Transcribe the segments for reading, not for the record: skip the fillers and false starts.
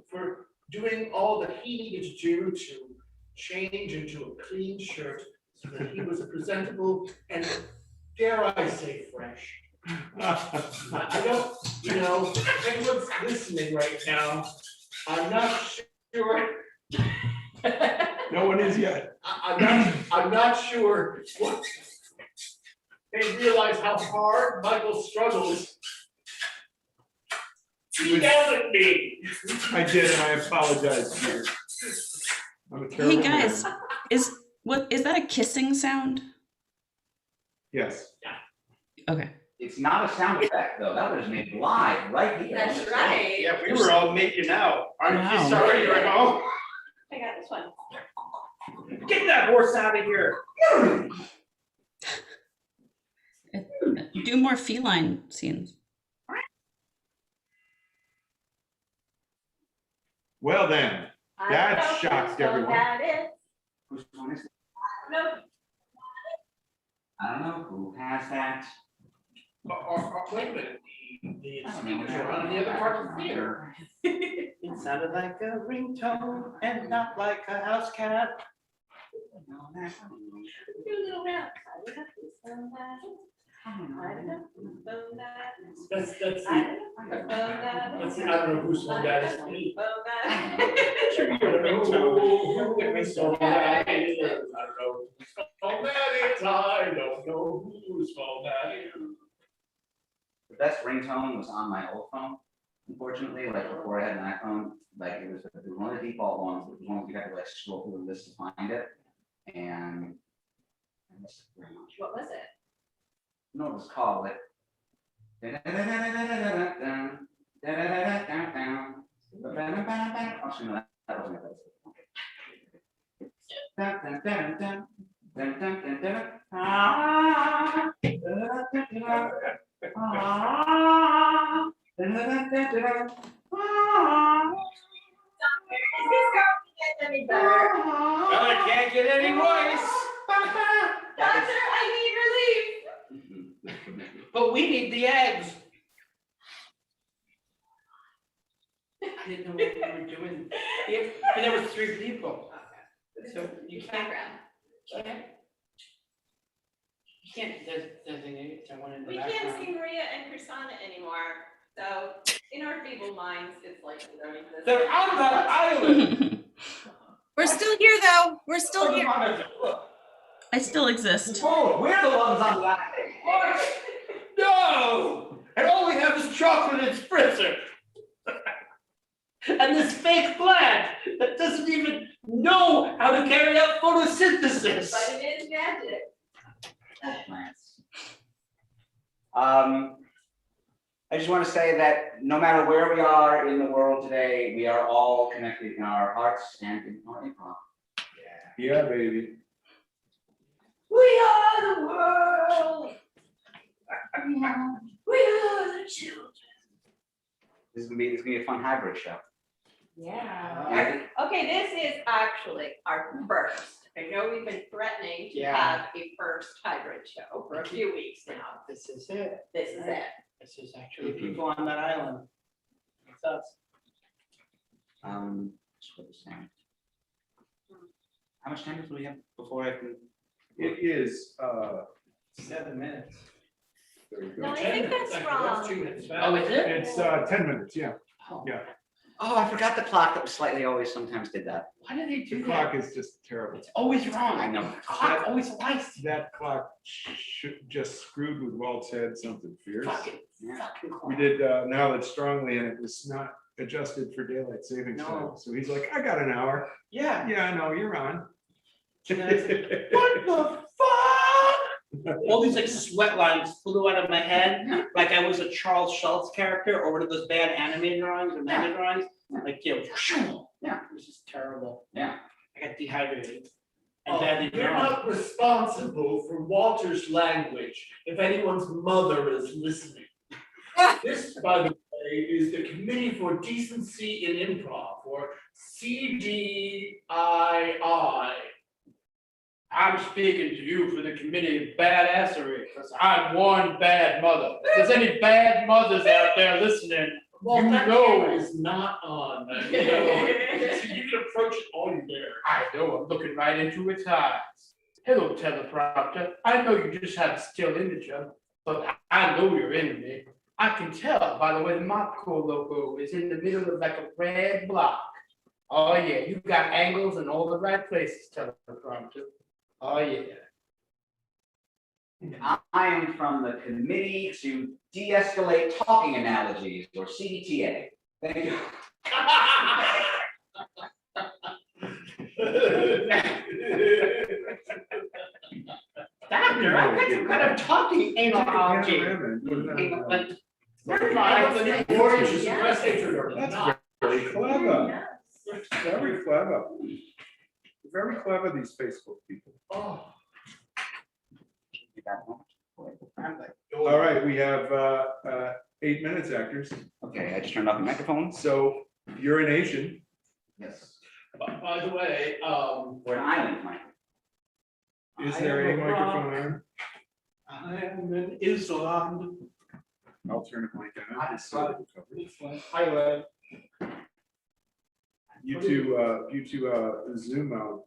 for doing all that he needed to do to change into a clean shirt so that he was presentable and, dare I say, fresh. I don't, if anyone's listening right now, I'm not sure. No one is yet. I'm not sure what they realize how hard Michael struggles. He down at me. I did, and I apologize, Peter. I'm a terrible Hey guys, man. is that a kissing sound? Yes. Okay. It's not a sound effect, though. That was made live, right here. That's right. Yeah, we were all making out. Aren't Wow. you sorry you're at home? I got this one. Get that horse out of here. Do more feline scenes. Well then, that shocked everyone. Whose phone is it? No. I don't know who has that. Wait a minute, the speakers are on the other part of the theater. It sounded like a ringtone and not like a house cat. That's the, I don't know whose phone that is. Should be I don't know a whose phone that is. I don't know whose phone that is. The best ringtone was on my old phone. Unfortunately, like before I had an iPhone, like it was one of the default ones, but the ones you had to like scroll through the list to find it. And I missed it very much. What was it? No, it was called like. Oh, actually, no, that wasn't Any better? Well, I can't get any voice. Doctor, I need relief. But we need the eggs. I didn't know what we were doing. And there were 3 people. So you can't, Background. you can't designate someone in the We background. can't see Maria and Chrisana anymore, so in our feeble minds, it's like we don't exist. They're on the island. We're still here though. We're still here. I still exist. Oh, we're the ones on the island. No! And all we have is chocolate and spritzer. And this fake plant that doesn't even know how to carry out photosynthesis. But it is magic. Plants. I just want to say that no matter where we are in the world today, we are all connected in our hearts and in our improv. Yeah, baby. We are the world. We are the children. This is gonna be a fun hybrid show. Yeah. Okay, this is actually our first. I know we've been threatening to Yeah. have a first hybrid show for a few weeks now. This is it. This is it. This is actually people on that island. It's us. Just what it's saying. How much time do we have before I can? It is, 7 minutes. there you No, go. I think that's That's wrong. 2 minutes. Oh, is it? It's 10 minutes, yeah. Yeah, Oh, I forgot the clock that was slightly always sometimes did that. Why do they the do clock that? is just terrible. It's always wrong. I know. The clock always lies to you. That clock just screwed with Walt's head something fierce. Fucking clock. We did knowledge strongly, and it was not adjusted for daylight savings time. No. So he's like, I got an hour. Yeah. Yeah, I know, you're on. And then I said, what the fuck? All these like sweat lines flew out of my head, like I was a Charles Schultz character or one of those bad anime drawings or manga drawings. Like, yeah, Yeah. it was just terrible. Yeah. I got dehydrated. Oh, And badly you're drawn. not responsible for Walter's language if anyone's mother is listening. This, by the way, is the Committee for Decency in Improv, or CDII. I'm speaking to you for the committee of badassery, because I'm one bad mother. If there's any bad mothers out there listening, Well, you that know camera is is not on, you know, so you can approach it all you dare. I know, I'm looking right into its eyes. Hello, teleprompter. I know you just have a still image of, but I know your enemy. I can tell by the way the Mopco logo is in the middle of like a red block. Oh yeah, you got angles in all the right places, teleprompter. Oh yeah. I am from the Committee to De-escalate Talking Analogies, or CDTA. Thank you. Doctor, I've got some kind of talking analogy. Panorama and put it on, Like, I love the new Warriors to suppress hatred or That's not. very clever. Very clever. Very clever, these Facebook people. Oh. I'm like, All right, we have 8 minutes, actors. Okay, I just turned off the microphone. So urination. Yes. By the way, We're an island, Mike. Is I there am a a rock. microphone on? I am in Islam. I'll turn it like that. Highway. You two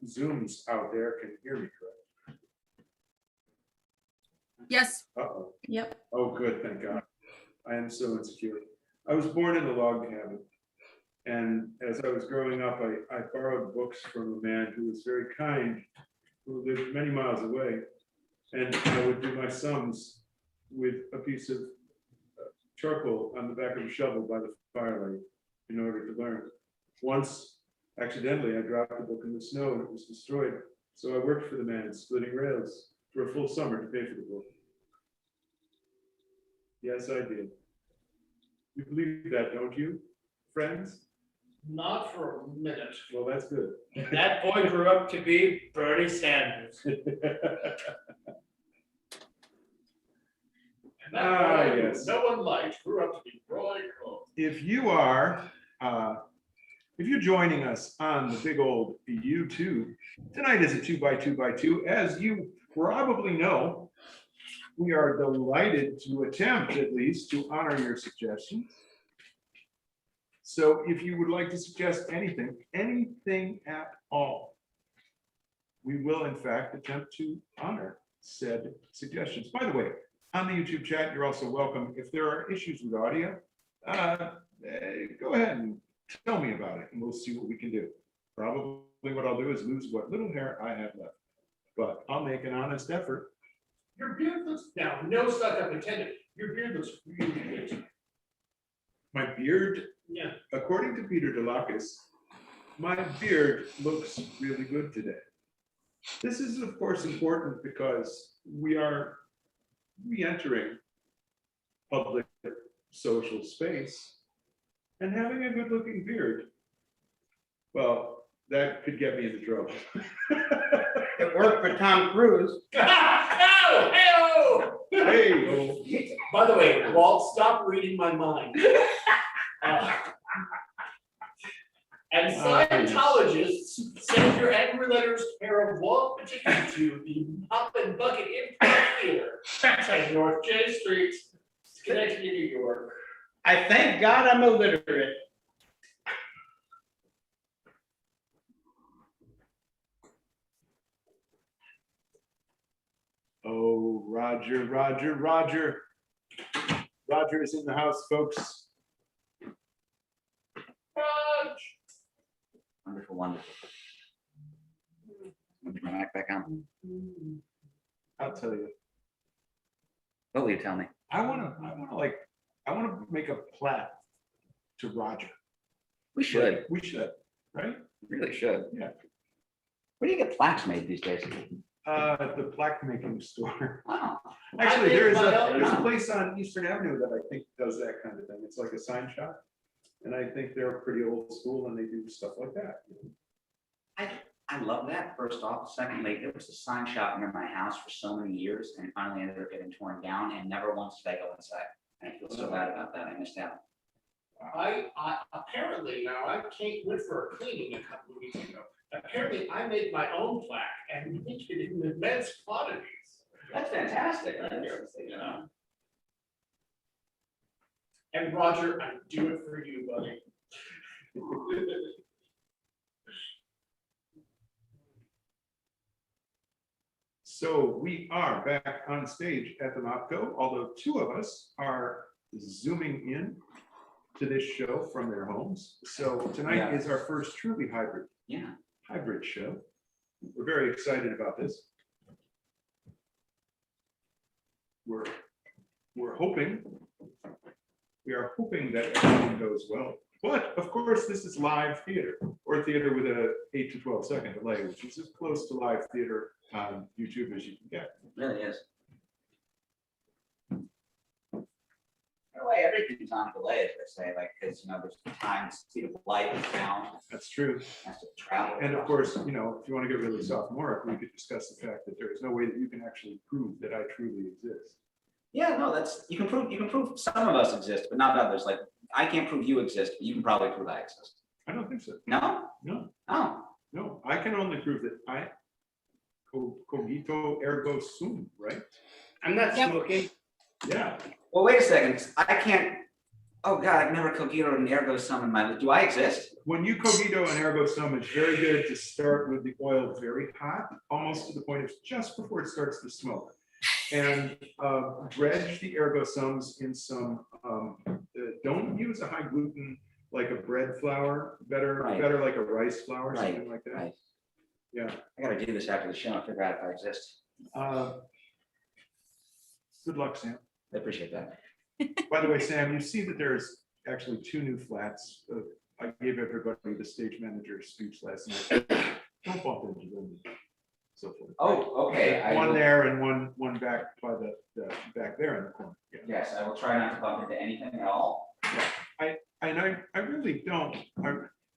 Zooms out there can hear me correct? Yes, Uh-oh. Yep. Oh, good, thank God. I am so insecure. I was born in a log cabin. And as I was growing up, I borrowed books from a man who was very kind, who lived many miles away. And I would do my sums with a piece of charcoal on the back of a shovel by the firelight in order to learn. Once, accidentally, I dropped the book in the snow and it was destroyed. So I worked for the man splitting rails for a full summer to pay for the book. Yes, I did. You believe that, don't you, friends? Not for a minute. Well, that's good. that boy grew up to be Bernie Sanders. And that Ah, boy, who yes. no one liked, grew up to be Roy Cohn. If you're joining us on the big old YouTube, tonight is a 2x2x2. As you probably know, we are delighted to attempt at least to honor your suggestions. So if you would like to suggest anything at all, we will in fact attempt to honor said suggestions. By the way, on the YouTube chat, you're also welcome. If there are issues with audio, go ahead and tell me about it and we'll see what we can do. Probably what I'll do is lose what little hair I have left, but I'll make an honest effort. Your beard looks, now, no suck up intended, your beard looks really good. My beard, Yeah. according to Peter DeLucas, my beard looks really good today. This is of course important because we are re-entering public social space and having a good looking beard. Well, that could get me into trouble. it worked for Tom Cruise. Oh, hey-oh! Hey, By the way, Walt, stop reading my mind. And Scientologists send your angry letters to pair of Walt particularly to the Mop and Bucket Improv Theater at North J Street, Schenectady, New York. I thank God I'm illiterate. oh, Roger. Roger is in the house, folks. Fudge. Wonderful, wonderful. Let me put my mic back on. I'll tell you. What will you tell me? I wanna make a plaque to Roger. We should, We should, right? we really should. Yeah. Where do you get plaques made these days? The plaque making store. Wow. Actually, I think there's a my- place on Eastern Avenue that I think does that kind of thing. It's like a sign shop. And I think they're pretty old school and they do stuff like that. I love that, first off. Secondly, there was a sign shop near my house for so many years and finally ended up getting torn down and never once did I go inside. And I feel so bad about that. I missed out. I apparently now, I went for a cleaning a couple of weeks ago. Apparently, I made my own plaque and make it in immense quantities. That's fantastic. You know. And Roger, I do it for you, buddy. So we are back on stage at the MOPCO, although two of us are zooming in to this show from their homes. So tonight Yeah. is our first truly Yeah. hybrid show. We're very excited about this. We're hoping, we are hoping that everything goes well. But of course, this is live theater, or theater with a 8 to 12 second delay, which is as close to live theater on YouTube as you can get. It really is. In a way, everything's on delay, as they say, like, because, you know, there's the time, speed of light, and sound, That's true. has to travel. And of course, you know, if you want to get really sophomoric, we could discuss the fact that there is no way that you can actually prove that I truly exist. Yeah, no, that's, you can prove some of us exist, but not others. Like, I can't prove you exist, but you can probably prove I exist. I don't think so. No? No, Oh, no, I can only prove that I cogito ergo sum, right? I'm not Yep. smoking. Yeah. well, wait a second. I can't, oh God, I've never cogito and ergo sum in my life. Do I exist? When you cogito and ergo sum, it's very good to start with the oil very hot, almost to the point of just before it starts to smoke. And dredge the ergo sums in some, don't use a high gluten, like a bread flour, better Right. like a rice flour, something like that. Right. Yeah. I gotta do this after the show and figure out if I exist. Good luck, Sam. I appreciate that. By the way, Sam, you see that there's actually 2 new flats. I gave everybody the stage manager speech last night. Don't bump into them. So forth. Oh, okay. I One will- there and one back by the back there in the corner. Yeah. Yes, I will try not to bump into anything at all. And I really don't,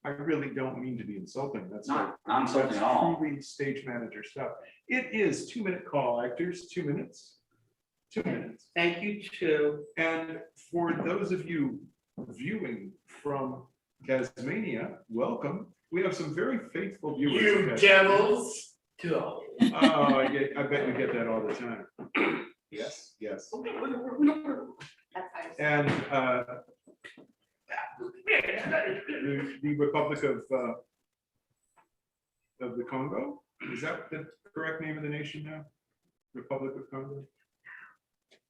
I really don't mean to be insulting. That's Not insulting at all. truly stage manager stuff. It is 2-minute call, actors, 2 minutes. 2 minutes. Thank you too. And for those of you viewing from Tasmania, welcome. We have some very faithful viewers. You from Tasmania. devils. Oh, I bet you get that all the time. Yes, yes. That's how you say And the Republic of the Congo, is that the correct name of the nation now? Republic of Congo?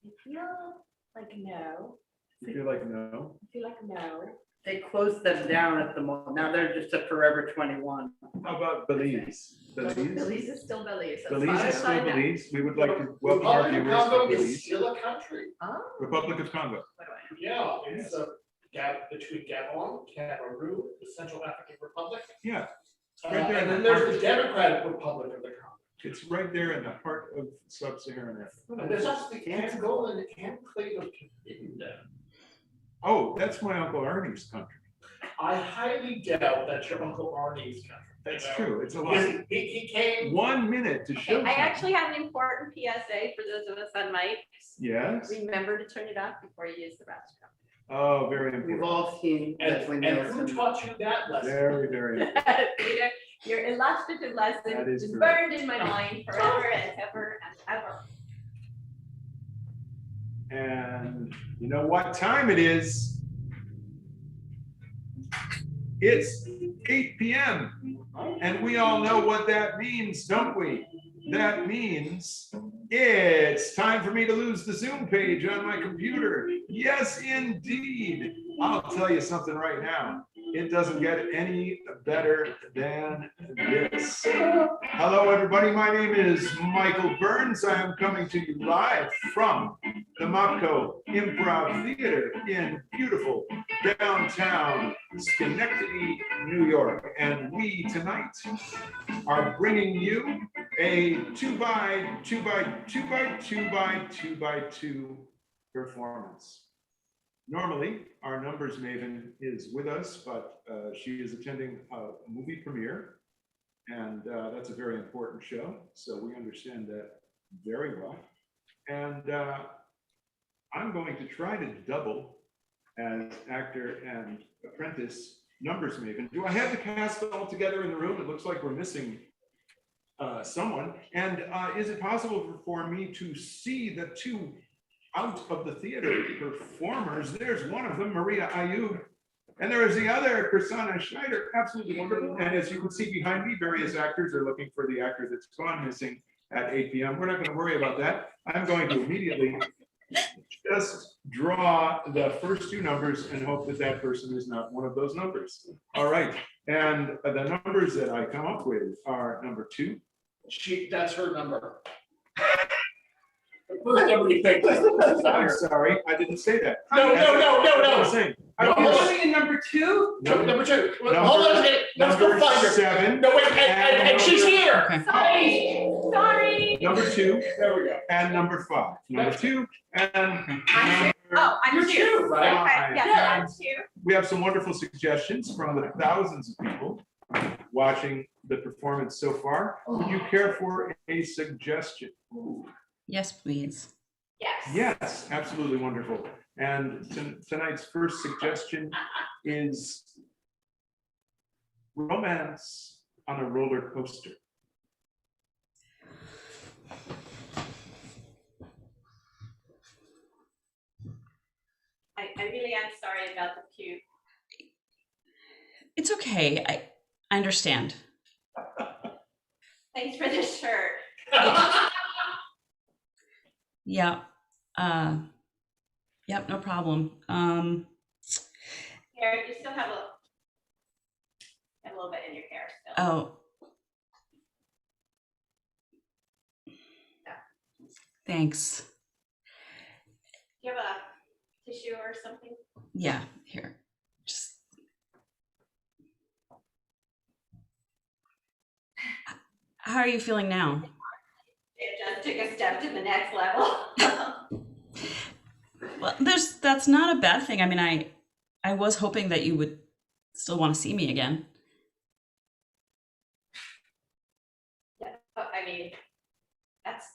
I feel like no. You feel like no? I feel like no. They closed them down at the moment. Now they're just a Forever 21. How about Belize? Belize is still Belize. as Belize far is as I still know. Belize. We would like to welcome our Republic of viewers Congo from is Belize. still a country. Oh, Republic of Congo. what do I know? Yeah, it's a gap between Gabon, Cameroon, the Central African Republic. Yeah, right there in And then the there's heart. the Democratic Republic of the Congo. It's right there in the heart of sub-Saharan Africa. And there's also the Angolan enclave of Cabinda. Oh, that's my Uncle Arnie's country. I highly doubt that's your Uncle Arnie's country. That's you know? true. It's a lot. Because he came. 1 minute to show. I something. actually have an important PSA for those of us on mics. Yes. Remember to turn it off before you use the restroom. Oh, very We've important. all seen Leslie And who Nielsen. taught you that lesson? Very, very. important. Peter, your illustrative lesson That is is correct. burned in my mind forever and ever and ever. And you know what time it is? It's 8 p.m. And we all know what that means, don't we? That means it's time for me to lose the Zoom page on my computer. Yes, indeed. I'll tell you something right now. It doesn't get any better than this. Hello, everybody. My name is Michael Burns. I am coming to you live from the MOPCO Improv Theater in beautiful downtown Schenectady, New York. And we tonight are bringing you a 2x2x2x2x2x2 performance. Normally, our numbers maven is with us, but she is attending a movie premiere, and that's a very important show, so we understand that very well. And I'm going to try to double as actor and apprentice numbers maven. Do I have the cast all together in the room? It looks like we're missing someone. And is it possible for me to see the two out of the theater performers. There's one of them, Maria Ayub. And there is the other, Prasanna Schneider, absolutely wonderful. And as you can see behind me, various actors are looking for the actor that's gone missing at 8 p.m. We're not going to worry about that. I'm going to immediately just draw the first two numbers and hope that that person is not one of those numbers. All right. And the numbers that I come up with are number 2. That's her number. The first number you picked. I'm sorry, I didn't say that. No. I'm saying. No, Number- Only in number 2? Number 2. Hold Number- on a minute. Let's go number find her. 7, No, wait, and she's here. Okay. Sorry. number 2, There we go. and number 5. Number 2 and I'm number I'm You're two. two, right? Okay, yeah, I'm two. we have some wonderful suggestions from the thousands of people watching the performance so far. Would you care for a suggestion? Yes, please. Yes. Yes, absolutely wonderful. And tonight's first suggestion is romance on a roller coaster. I really am sorry about the puke. It's okay. I understand. Thanks for the shirt. Yeah. Yep, no problem. Here, you still have a little bit in your hair still. Oh. Thanks. Do you have a tissue or something? Yeah, here. Just How are you feeling now? It just took a step to the next level. Well, that's not a bad thing. I mean, I was hoping that you would still want to see me again. Yeah, I mean, that's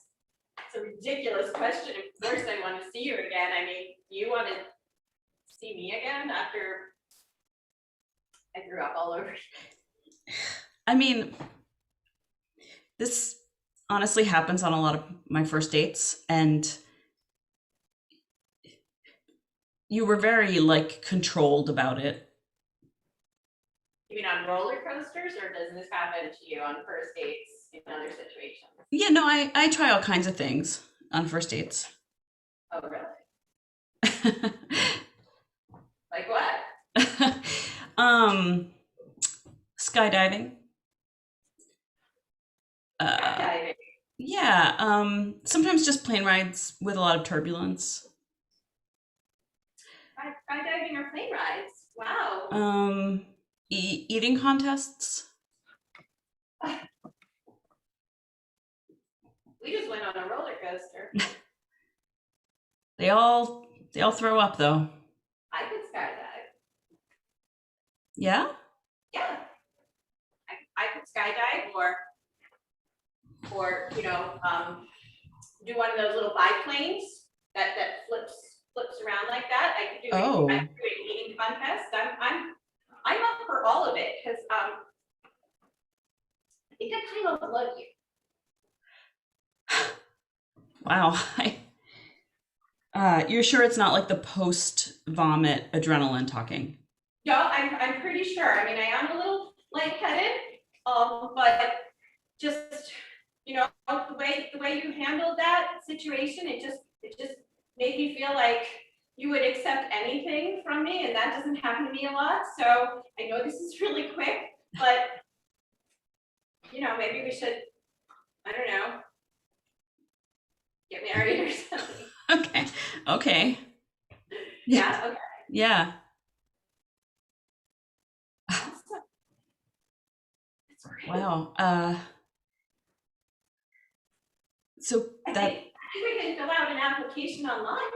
a ridiculous question. Of course I want to see you again. I mean, you want to see me again after I threw up all over you? I mean, this honestly happens on a lot of my first dates, and you were very controlled about it. You mean on roller coasters, or does this happen to you on first dates in other situations? Yeah, no, I try all kinds of things on first dates. Oh, really? Like what? Skydiving. Skydiving. Yeah, sometimes just plane rides with a lot of turbulence. Skydiving or plane rides? Wow. Eating contests. We just went on a roller coaster. They all throw up though. I could skydive. Yeah? Yeah. I could skydive or do one of those little biplanes that flips around like that. I could do Oh. I could do an eating contest. I'm up for all of it because I think I kind of love you. Wow. You're sure it's not like the post-vomit adrenaline talking? No, I'm pretty sure. I mean, I am a little lightheaded, but just the way you handled that situation, it just made me feel like you would accept anything from me, and that doesn't happen to me a lot. So I know this is really quick, but maybe we should, I don't know, get married or something. Okay. Yeah, okay. Yeah. Awesome. That's great. Wow. So I that, think we can fill out an application online.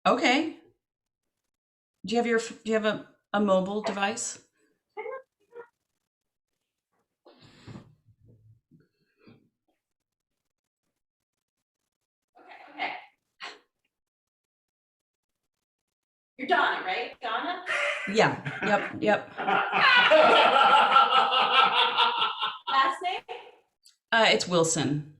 okay. Do you have a mobile device? Okay. You're Donna, right? Donna? Yeah. Yep. Last name? It's Wilson.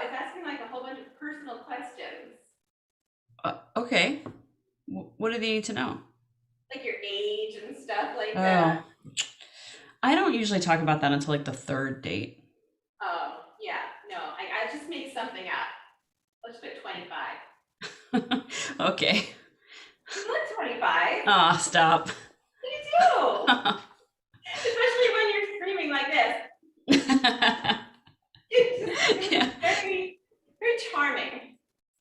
it's asking like a whole bunch of personal questions, Okay. What do they need to know? like your age and stuff like Oh, that. I don't usually talk about that until like the third date. Oh, yeah, no, I just made something up. Let's put 25. Okay. You look 25. Ah, stop. You do. Especially when you're screaming like this. It's Yeah. very, very charming.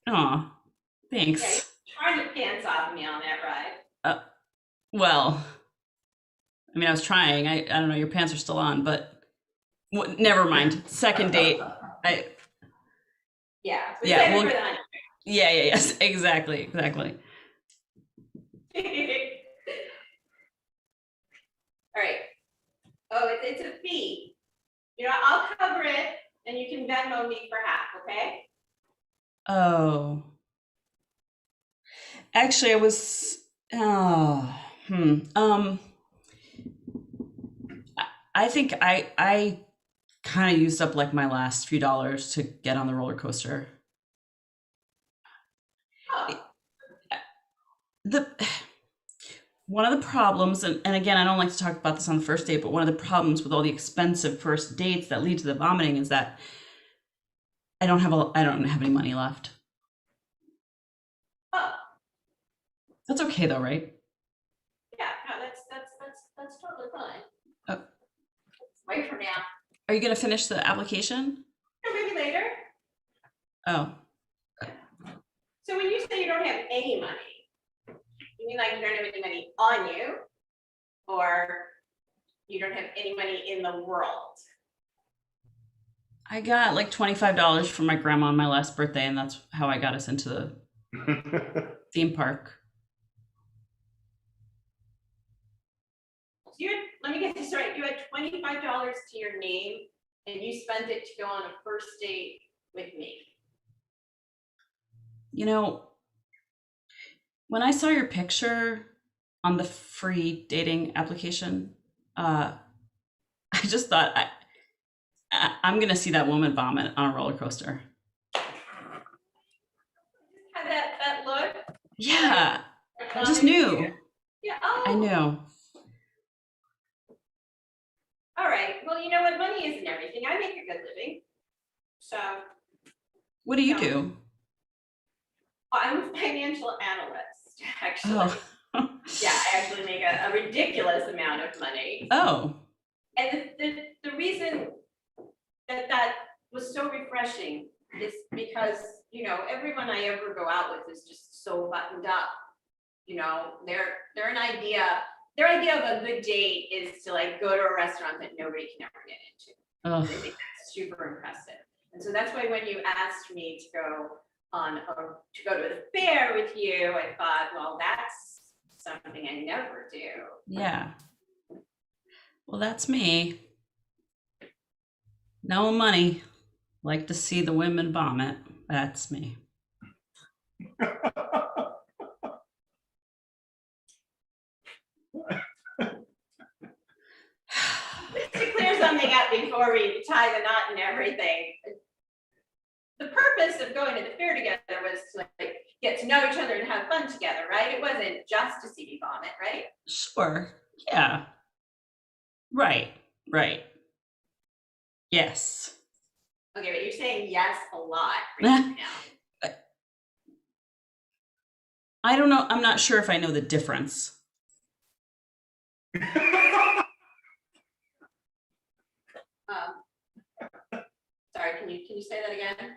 Aw, Yeah, thanks. you tried to pants off me on that ride. Well, I mean, I was trying. I don't know. Your pants are still on, but never mind. Second date. Yeah, we Yeah, saved it well- for the honeymoon. Yeah. Yes. Exactly. All right. Oh, it's a fee. You know, I'll cover it and you can Venmo me for half, okay? Oh. Actually, I was. I think I kind of used up like my last few dollars to get on the roller coaster. Oh, One of the problems, and again, I don't like to talk about this on the first date, but one of the problems with all the expensive first dates that lead to the vomiting is that I don't have any money left. oh, That's okay though, right? yeah, no, that's totally fine. Oh. Wait for now. Are you gonna finish the application? Or maybe later. Oh, So when you say you don't have any money, you mean like you don't have any money on you? Or you don't have any money in the world? I got like $25 from my grandma on my last birthday, and that's how I got us into the theme park. So you had, let me get this right, you had $25 to your name and you spent it to go on a first date with me. You know, when I saw your picture on the free dating application, I just thought I'm gonna see that woman vomit on a roller coaster. Had that look? Yeah, I just knew. Yeah, oh. I knew. All right, well, you know what, money isn't everything, I make a good living. So, What do you No. do? I'm a financial analyst, actually. Oh. Yeah, I actually make a ridiculous amount of money. Oh. And the reason that was so refreshing is because, you know, everyone I ever go out with is just so buttoned up. You know, their idea of a good date is to like go to a restaurant that nobody can ever get into. Ugh. I think that's super impressive. And so that's why when you asked me to go to the fair with you, I thought, well, that's something I never do. Yeah. Well, that's me. No money. Like to see the women vomit. That's me. Just to clear something up before we tie the knot and everything. The purpose of going to the fair together was to like get to know each other and have fun together, right? It wasn't just to see me vomit, right? Sure. Yeah. Right. Yes. Okay, but you're saying yes a lot right now. I don't know. I'm not sure if I know the difference. Sorry, can you say that again?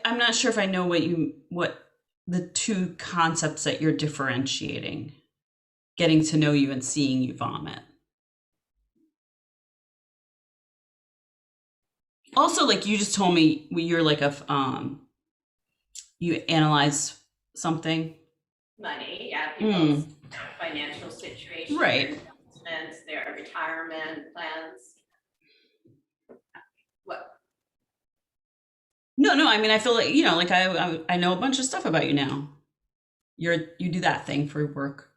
I'm not sure if I know what the two concepts that you're differentiating. Getting to know you and seeing you vomit. Also, like you just told me you're like you analyze something. Money, yeah, people's financial situation. Right. Their investments, their retirement plans. What? No, I mean, I feel like, you know, like I know a bunch of stuff about you now. You do that thing for work.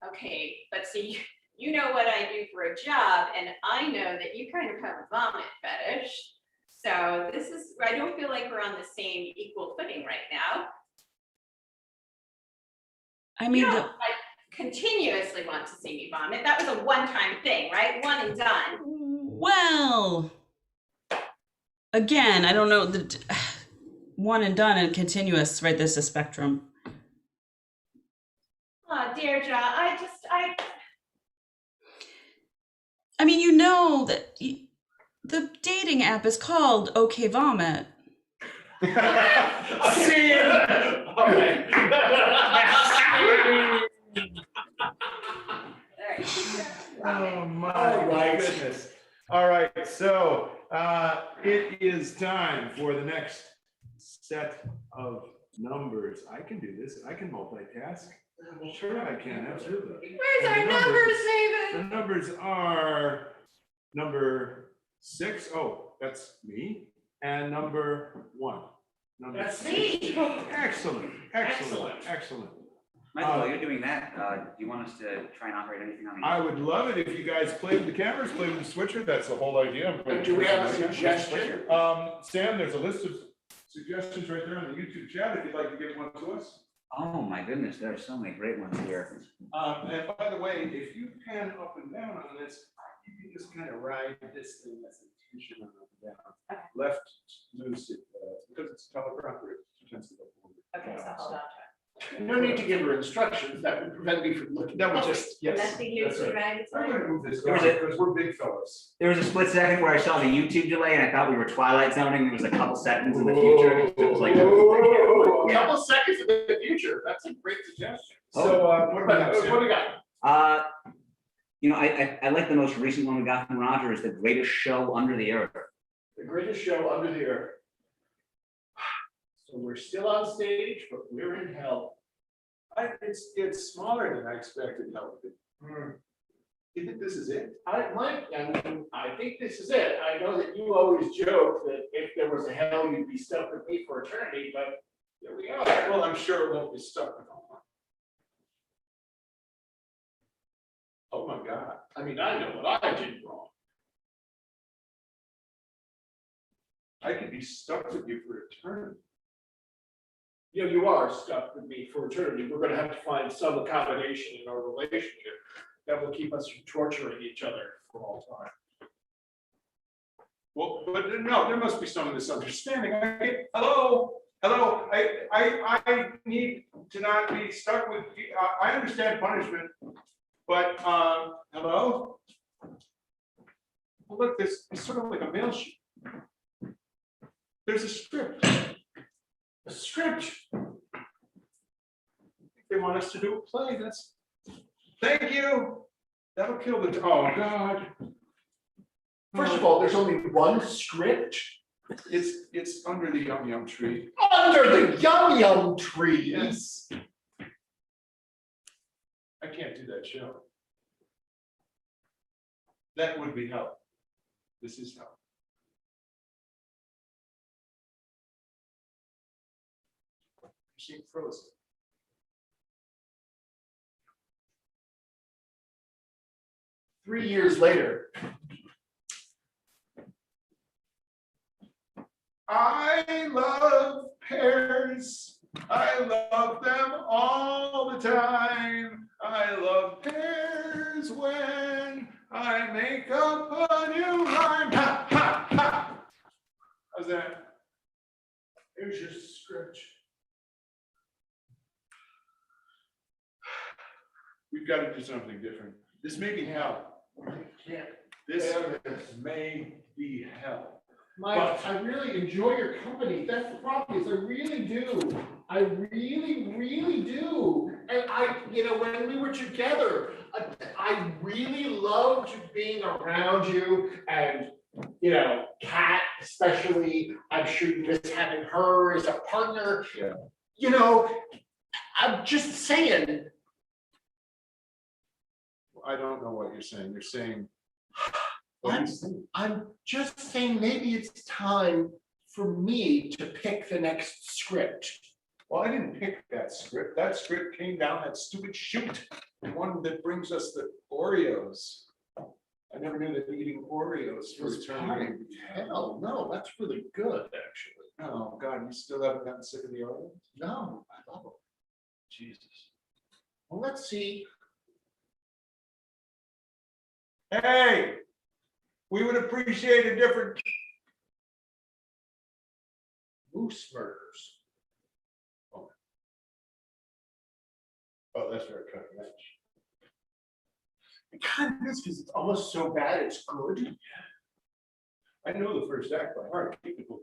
Okay, but see, you know what I do for a job, and I know that you kind of have a vomit fetish. So this is, I don't feel like we're on the same equal footing right now. I You mean, don't the, like continuously want to see me vomit. That was a one-time thing, right? One and done. well, again, I don't know, the one and done and continuous, right? There's a spectrum. Oh, Deirdre, I mean, you know that the dating app is called OK Vomit. See ya. Okay. Oh, my All right. goodness. All right, so it is time for the next set of numbers. I can do this. I can multitask. Sure, I can, absolutely. where's our And the numbers- numbers, David? The numbers are number 6. Oh, that's me. And number 1. Number That's six. me. Excellent, excellent, excellent. Michael, while you're doing that, do you want us to try and operate anything on the? I would love it if you guys play with the cameras, play with the switcher. That's the whole idea. Do we have a suggestion? Sam, there's a list of suggestions right there on the YouTube chat if you'd like to give one to us. Oh, my goodness, there are so many great ones here. And by the way, if you pan up and down on this, you can just kind of ride this thing as a tension up and down. Left loose it, because it's teleprompter, it tends to go forward. Okay, so hold on. No need to give her instructions, that would prevent me from looking, that would just, yes. Nothing here that's to right. drag it I'm through. gonna move this There down was a- because we're big fellas. There was a split second where I saw the YouTube delay and I thought we were Twilight zoning. There was a couple seconds in the future. It was like. Whoa, a Yeah. couple seconds in the future, that's a great suggestion. So, what about What do we got? You know, I like the most recent one we got from Roger is the greatest show under the earth. The greatest show under the earth. So we're still on stage, but we're in hell. It's smaller than I expected, though. You think this is it? I think this is it. I know that you always joke that if there was a hell, you'd be stuck with me for eternity, but here we are. Well, I'm sure it won't be stuck with all. Oh, my God. I mean, I know what I did wrong. I could be stuck with you for eternity. You know, you are stuck with me for eternity. We're gonna have to find some accommodation in our relationship that will keep us from torturing each other for all time. Well, but no, there must be some misunderstanding. Hello, I need to not be stuck with, I understand punishment, but, hello? Well, look, this is sort of like a mail sheet. There's a script. A script. They want us to do a play, thank you. That'll kill the, oh, God. First of all, there's only one script It's under the yum tree. under the yum tree. Yes. I can't do that show. That would be hell. This is hell. She frozen. Three years later. I love pears. I love them all the time. I love pears when I make up a new rhyme. Ha, ha, ha. How's that? Here's your script. We've got to do something different. This may be hell. I can't. This may be hell. Mike, I really enjoy your company. That's the problem, is I really do. I really, really do. And you know, when we were together, I really loved being around you and, you know, Kat especially. I'm sure you miss having her as a partner. Yeah. You know, I'm just saying. I don't know what you're saying. You're saying. I'm just saying maybe it's time for me to pick the next script. Well, I didn't pick that script. That script came down that stupid chute, the one that brings us the Oreos. I never knew that eating Oreos for eternity. Hell, no, that's really good, actually. Oh, God, you still haven't gotten sick of the Oreos? No, I love them. Jesus. Well, let's see. Hey, we would appreciate a different. Moose murders. Oh, that's very cutting edge. It kind of is, because it's almost so bad, it's good. I know the first act by heart. Keep the book.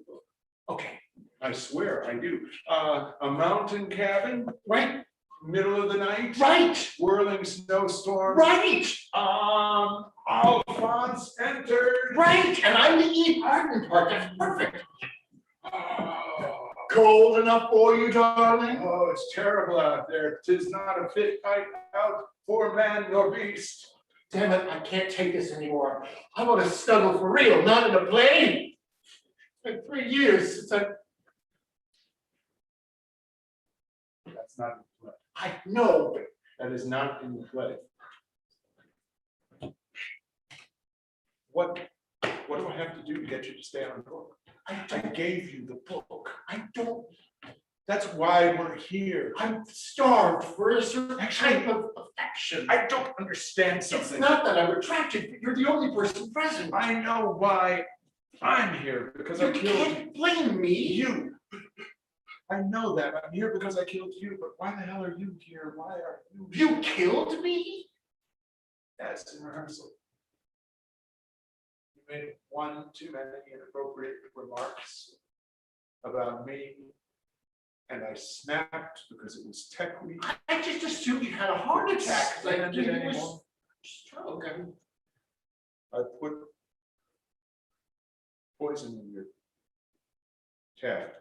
Okay, I swear I do. A mountain cabin, right, middle of the night, right, whirling snowstorm. right, Alphonse entered. right, and I'm the E Pardon part, that's perfect. Oh, Cold enough for you, darling? oh, it's terrible out there. 'Tis not a fit night out for man nor beast. Damn it, I can't take this anymore. I want to snuggle for real, not in a plane. It's been 3 years since That's not in play. I know, but That is not in play. What do I have to do to get you to stay on the book? I gave you the book. I don't, That's why we're here. I'm starved for a certain type of affection. I don't understand It's something. not that I'm attracted, but you're the only person present. I know why I'm here, because I You killed can't blame me. you. I know that. I'm here because I killed you, but why the hell are you here? Why are you? You killed me? Yes, in rehearsal. You made one too many inappropriate remarks about me. And I snapped because it was tech week. I just assumed you had a heart attack, because I Stand knew it you anymore. was stroke. I put poison in your cat.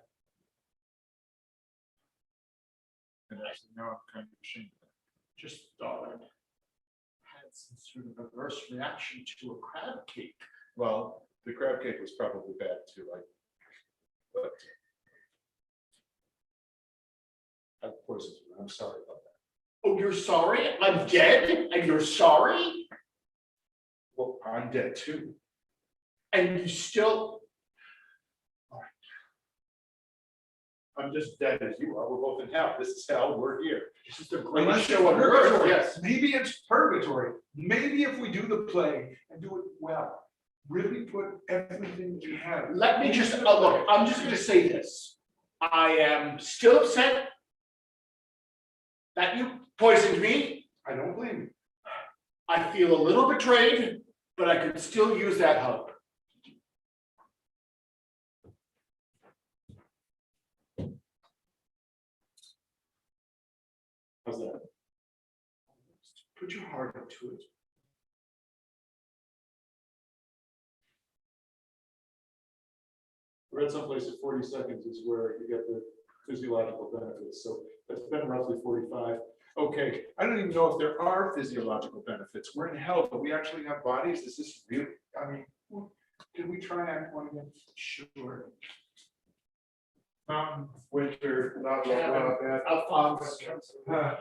And I said, no, I'm kind of ashamed of that. Just thought I had some sort of adverse reaction to a crab cake. Well, the crab cake was probably bad too. But I poisoned you. I'm sorry about that. Oh, you're sorry? I'm dead? And you're sorry? Well, I'm dead too. And you still, I'm just dead as you are. We're both in hell. This is hell. We're here. this is the Unless greatest it's show on earth, purgatory. yes. Maybe it's purgatory. Maybe if we do the play and do it well, really put everything we have. Let me just, look, I'm just gonna say this. I am still upset that you poisoned me. I don't blame you. I feel a little betrayed, but I could still use that hug. How's that? Put your heart into it. I read someplace that 40 seconds is where you get the physiological benefits, so that's been roughly 45. Okay, I don't even know if there are physiological benefits. We're in hell, but we actually have bodies. Is this really, I mean, can we try act one again? Sure. Winter, blah, blah, blah, blah. Alphonse. Cold.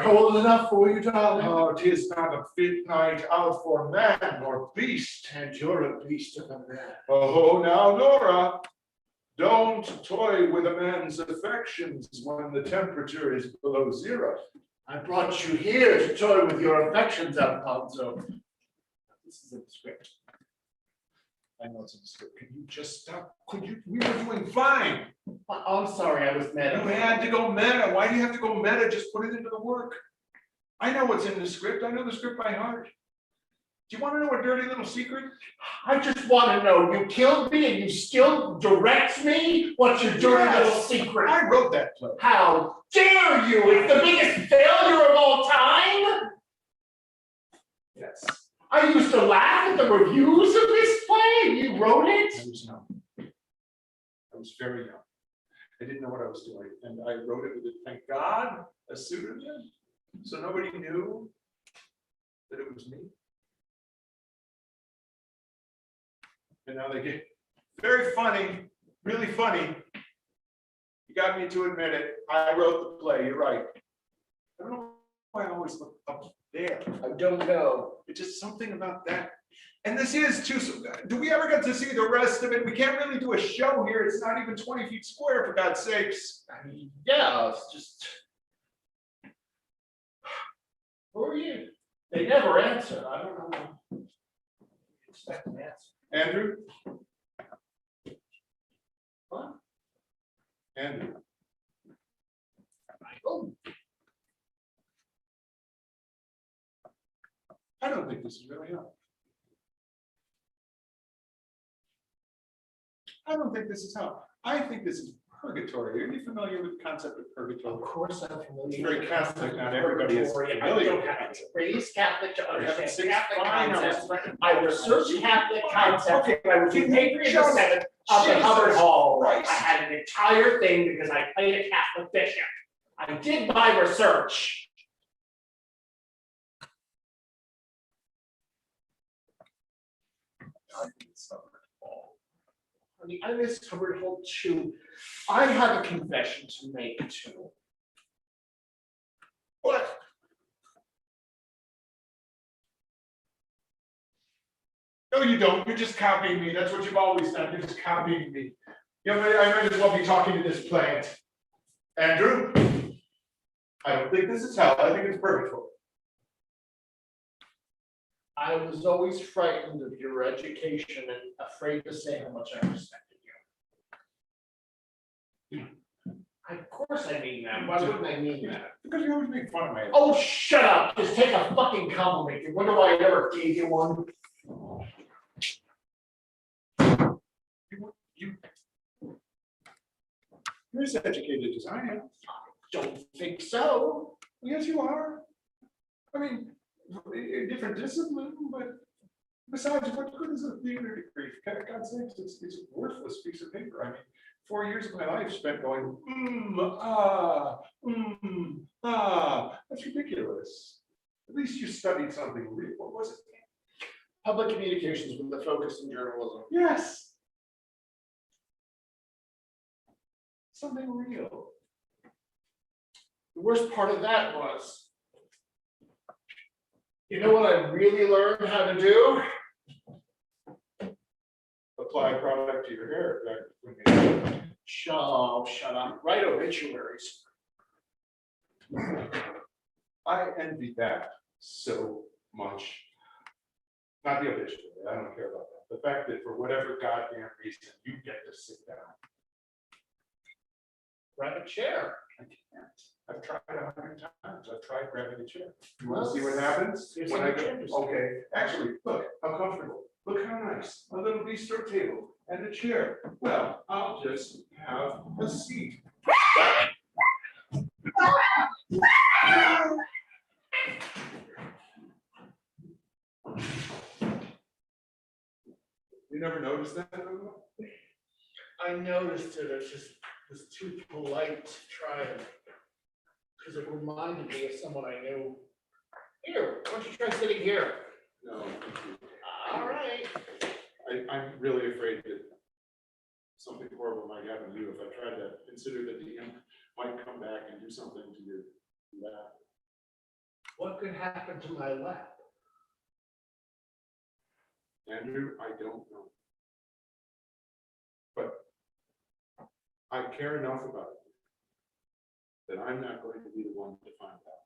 Cold enough for you, darling? Oh, 'tis not a fit night out for man or beast. And you're a beast of a man. Oh, now, Nora, don't toy with a man's affections when the temperature is below zero. I brought you here to toy with your affections, Alfonso. This is a script. I know it's in the script. Can you just stop? Could you? We were doing fine. I'm sorry, I was mad. You had to go meta. Why do you have to go meta? Just put it into the work. I know what's in the script. I know the script by heart. Do you want to know a dirty little secret? I just want to know, you killed me and you still direct me? What's your dirty Yes. little secret? I wrote that play. How dare you? It's the biggest failure of all time? Yes. I used to laugh at the reviews of this play and you wrote I it? was young. I was very young. I didn't know what I was doing, and I wrote it with, thank God, a pseudonym, so nobody knew that it was me. And now they get very funny, really funny. You got me to admit it. I wrote the play, you're right. I don't know why I always look up there. I don't know. It's just something about that. And this is too, do we ever get to see the rest of it? We can't really do a show here. It's not even 20 feet square, for God's sakes. I mean, yeah, it's just. Who are you? They never answer. I don't know. Expect an answer. Andrew? What? Andrew? Michael? I don't think this is really help. I don't think this is help. I think this is purgatory. Are you familiar with the concept of Of purgatory? course, I'm familiar. It's very with Catholic, the not everybody is purgatory. I familiar don't with have it. to raise Catholic to understand Six Catholic fine concepts. hours. I researched Catholic concepts. Okay. I was in Patriot the Senate of the Jesus Hubbard Hall. I Christ. had an entire thing because I played a Catholic bishop. I did my research. I miss Hubbard Hall too. I have a confession to make too. What? No, you don't. You're just copying me. That's what you've always done. You're just copying me. You know, I might as well be talking to this plant. Andrew? I don't think this is hell. I think it's purgatory. I was always frightened of your education and afraid to say how much I respected you. Of course I mean that. Why wouldn't I mean that? Because you always make fun of my. Oh, shut up. Just take a fucking compliment. You wonder why I never gave you one? You're as educated as I am. Don't think so. Yes, you are. I mean, a different discipline, but besides, what good is a theater degree? For God's sakes, it's a worthless piece of paper. I mean, 4 years of my life spent going, that's ridiculous. At least you studied something real. What was it? Public communications with a focus in journalism. Yes. Something real. The worst part of that was, you know what I really learned how to do? Apply product to your hair. Shut up. Write obituaries. I envy that so much. Not the obituary, I don't care about that. The fact that for whatever goddamn reason, you get to sit down. Grab a chair. I can't. I've tried 100 times. I've tried grabbing a chair. You want to see what happens? Here's When some I go, chairs. okay, actually, look, how comfortable. Look how nice. A little bistro table and a chair. Well, I'll just have a seat. You never noticed that? I noticed it, it just was too polite to try it. Because it reminded me of someone I knew. Here, why don't you try sitting here? No. All right. I'm really afraid that something horrible might happen to you if I try to consider that the imp might come back and do something to your lap. What could happen to my lap? Andrew, I don't know. But I care enough about it that I'm not going to be the one to find out.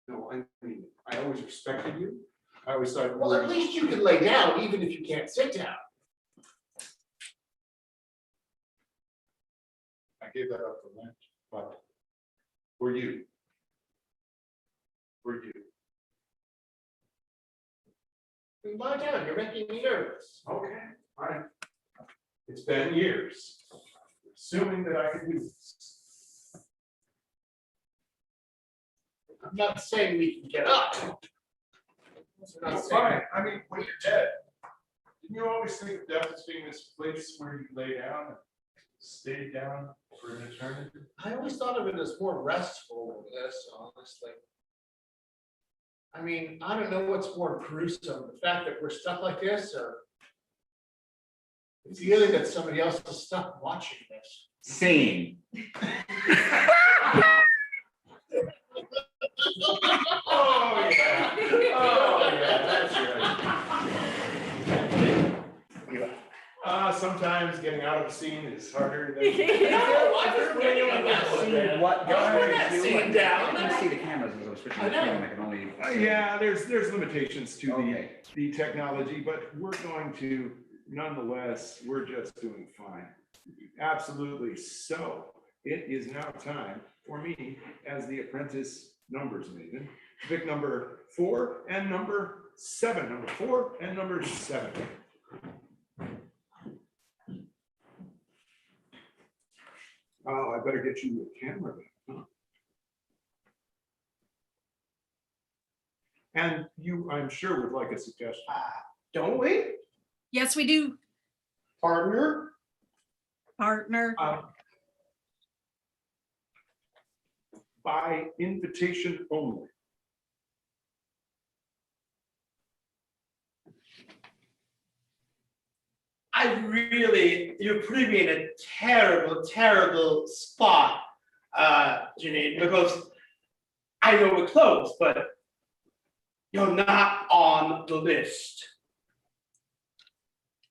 No, I mean, I always respected you. I always thought. Well, at least you can lay down, even if you can't sit down. I gave that up for Lent, but for you. For you. Lie down, you're making me nervous. Okay, fine. It's been years. Assuming that I can do this. I'm not saying we can get up. I'm not That's saying- fine. I mean, when you're dead, didn't you always think of death as being this place where you lay down and stay down for an eternity? I always thought of it as more restful than this, honestly. I mean, I don't know what's more gruesome, the fact that we're stuck like this, or feeling that somebody else is stuck watching this. Same. Oh, yeah. Oh, yeah, that's right. Sometimes getting out of a scene is harder than. I just really like that one. What Let's put that guys do, scene down. I can see the cameras as I was switching I the know. screen, I can only. Yeah, there's limitations to Okay. the technology, but we're going to, nonetheless, we're just doing fine. Absolutely. So it is now time for me, as the apprentice numbers maven, to pick number 4 and number 7. Number 4 and number 7. Oh, I better get you a camera then, huh? And you, I'm sure, would like a suggestion. Don't we, Yes, we do, partner? partner. By invitation only. You're putting me in a terrible, terrible spot, Janine, because I know we're close, but you're not on the list.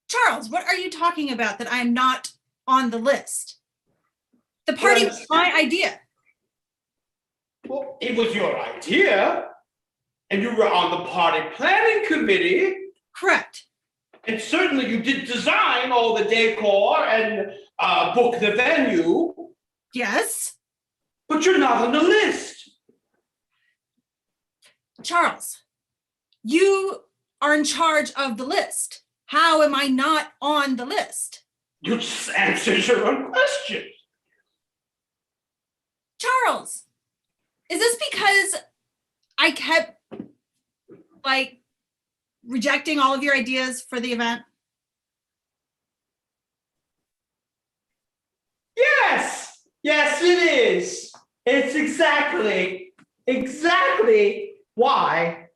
Charles, what are you talking about that I'm not on the list? The party was my idea. Well, it was your idea, and you were on the party planning committee, Correct. and certainly you did design all the decor and book the venue, Yes. but you're not on the list. Charles, you are in charge of the list. How am I not on the list? You just answered your own question. Charles, is this because I kept like rejecting all of your ideas for the event? Yes, yes, it is. It's exactly why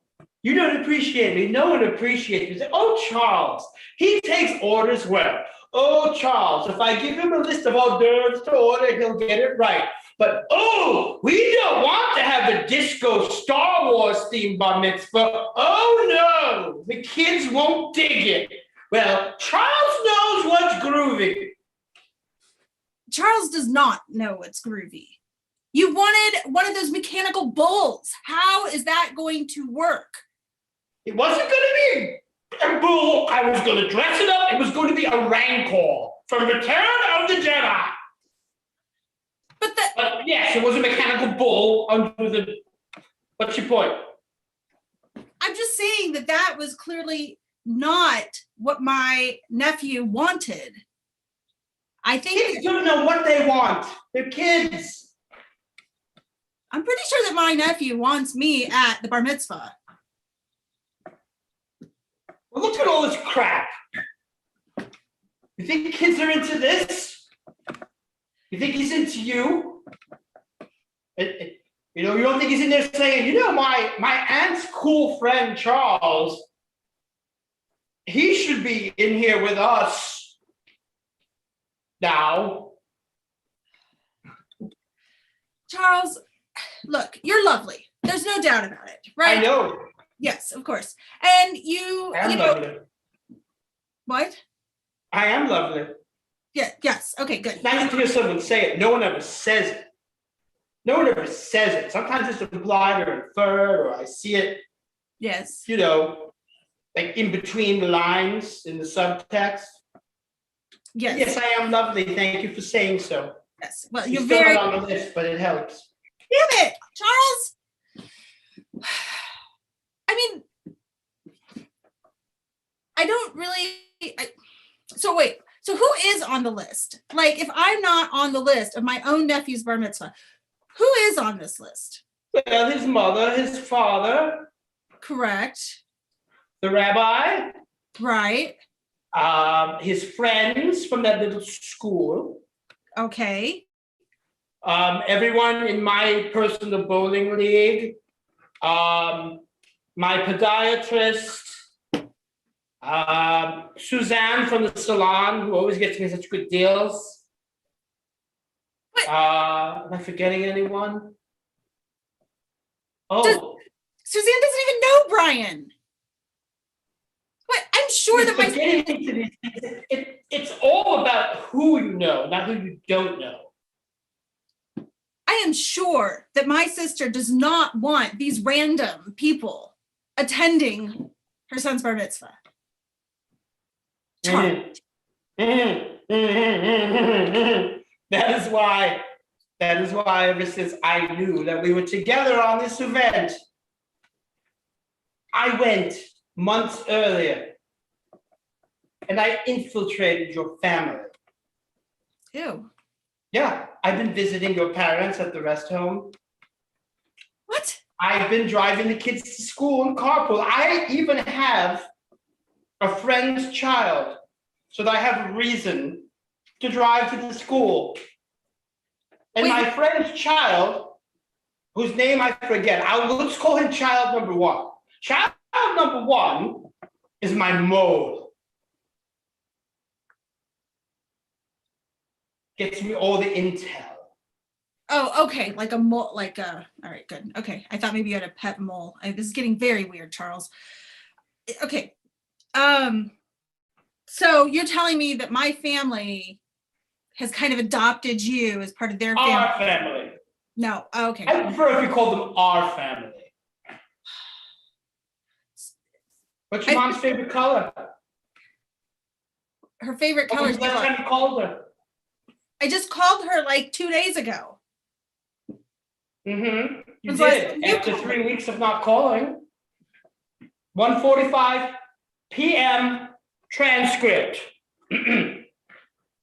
you don't appreciate me. No one appreciates me. Say, oh, Charles, he takes orders well. Oh, Charles, if I give him a list of hors d'oeuvres to order, he'll get it right. But oh, we don't want to have the disco Star Wars themed bar mitzvah. Oh no, the kids won't dig it. Well, Charles knows what's groovy. Charles does not know what's groovy. You wanted one of those mechanical bulls. How is that going to work? It wasn't going to be a bull. I was going to dress it up. It was going to be a Rancor from Return of the Jedi. But yes, it was a mechanical bull under the. What's your point? I'm just saying that that was clearly not what my nephew wanted. I think Kids don't know what they want. They're kids. I'm pretty sure that my nephew wants me at the bar mitzvah. Well, look at all this crap. You think kids are into this? You think he's into you? You know, you don't think he's in there saying, you know, my aunt's cool friend Charles, he should be in here with us now. Charles, look, you're lovely. There's no doubt about it, right? I know. Yes, of course. And you I'm know, lovely. what? I am lovely. Yeah, yes. Okay, good. It's nice to hear someone say it. No one ever says it. No one ever says it. Sometimes it's implied or inferred, or I see it, Yes. you know, like in between the lines in the subtext. Yes. Yes, I am lovely. Thank you for saying so. Yes. Well, You're you're still very not on the list, but it helps. damn it, Charles. I mean, I don't really so wait. So who is on the list? Like if I'm not on the list of my own nephew's bar mitzvah, who is on this list? Well, his mother, his father, Correct. the rabbi, Right. his friends from that little school, Okay. everyone in my personal bowling league, my podiatrist, Suzanne from the salon, who always gets me such good deals. What? Am I forgetting anyone? Oh, Suzanne doesn't even know Brian. What? I'm sure that you're my getting into these things. It's all about who you know, not who you don't know. I am sure that my sister does not want these random people attending her son's bar mitzvah. Charles. That is why ever since I knew that we were together on this event, I went months earlier and I infiltrated your family. Ew. Yeah, I've been visiting your parents at the rest home. What? I've been driving the kids to school in carpool. I even have a friend's child, so that I have a reason to drive to the school. And Wait. my friend's child, whose name I forget, let's call him child number one. Child number one is my mole. Gets me all the intel. Oh, okay. Like a mole, all right, good. Okay. I thought maybe you had a pet mole. This is getting very weird, Charles. Okay. So you're telling me that my family has kind of adopted you as part of their family? Our family. No, okay. I prefer if you call them our family. What's your mom's favorite color? Her favorite When color was is the last yellow. time you called her? I just called her like 2 days ago. Mm-hmm. You When's the last did, time you after called 3 weeks of not calling. 1:45 PM transcript.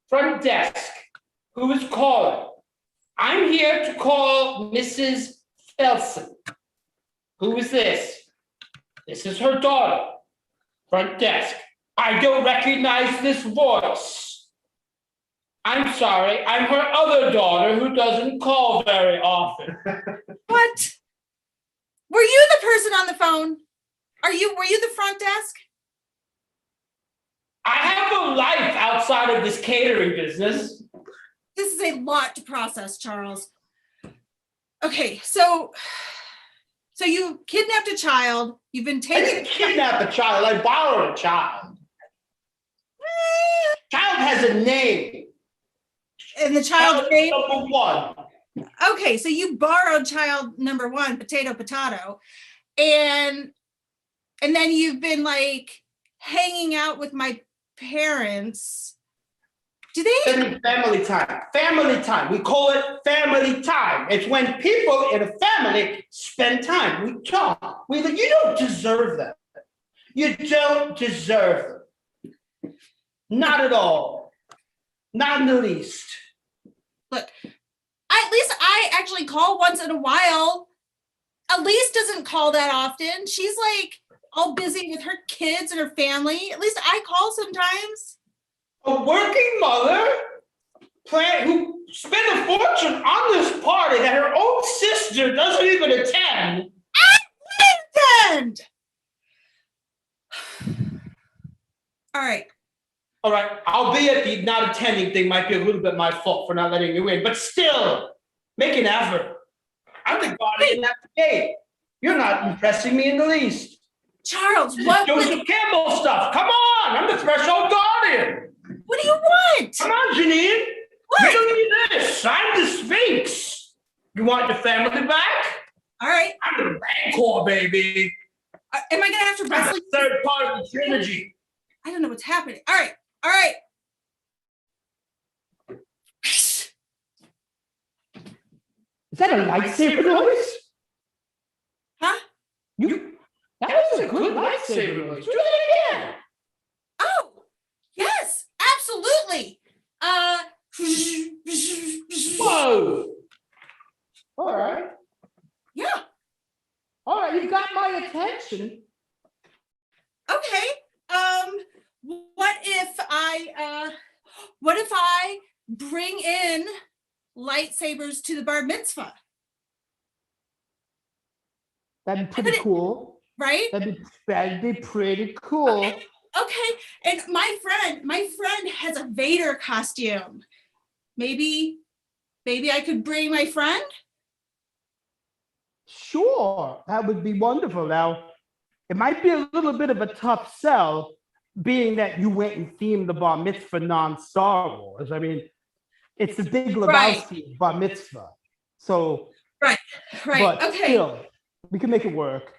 Front desk, who is calling? I'm here to call Mrs. Felsen. Who is this? This is her daughter. Front desk, I don't recognize this voice. I'm sorry, I'm her other daughter who doesn't call very often. What? Were you the person on the phone? Were you the front desk? I have a life outside of this catering business. This is a lot to process, Charles. Okay, so you kidnapped a child. You've been I taken. didn't kidnap a child, I borrowed a child. Child has a name. And the child's name. Number one. Okay, so you borrowed child number one, potato, and then you've been like hanging out with my parents. Do they? Spending family time. Family time. We call it family time. It's when people in a family spend time. We talk. You don't deserve that. You don't deserve them. Not at all. Not in the least. Look, at least I actually call once in a while. Elise doesn't call that often. She's like all busy with her kids and her family. At least I call sometimes. A working mother who spent a fortune on this party that her own sister doesn't even attend. And all right. All right, albeit the not attending thing might be a little bit my fault for not letting you in, but still, make an effort. I'm the guardian at the gate. You're not impressing me in the least. Charles, This is what Joseph Campbell stuff. Come on, I'm the threshold guardian. do you want? Come on, Janine. What? You don't need this. I'm the Sphinx. You want your family back? All right. I'm the Rancor, baby. Am I gonna have to I'm wrestle the you? third part of the trilogy. I don't know what's happening. All right. All right. Is that a lightsaber noise? Huh? That was a good lightsaber noise. Do that again. Oh, yes, absolutely. Whoa! All right. Yeah. All right, you got my attention. Okay. What if I bring in lightsabers to the bar mitzvah, That'd be pretty cool. right? That'd be pretty cool. Okay, and my friend has a Vader costume. Maybe I could bring my friend. Sure, that would be wonderful. Now, it might be a little bit of a tough sell, being that you went and themed the bar mitzvah non-Star Wars. I mean, it's the Big Lebowski bar mitzvah. So, Right. but Okay. still, we can make it work.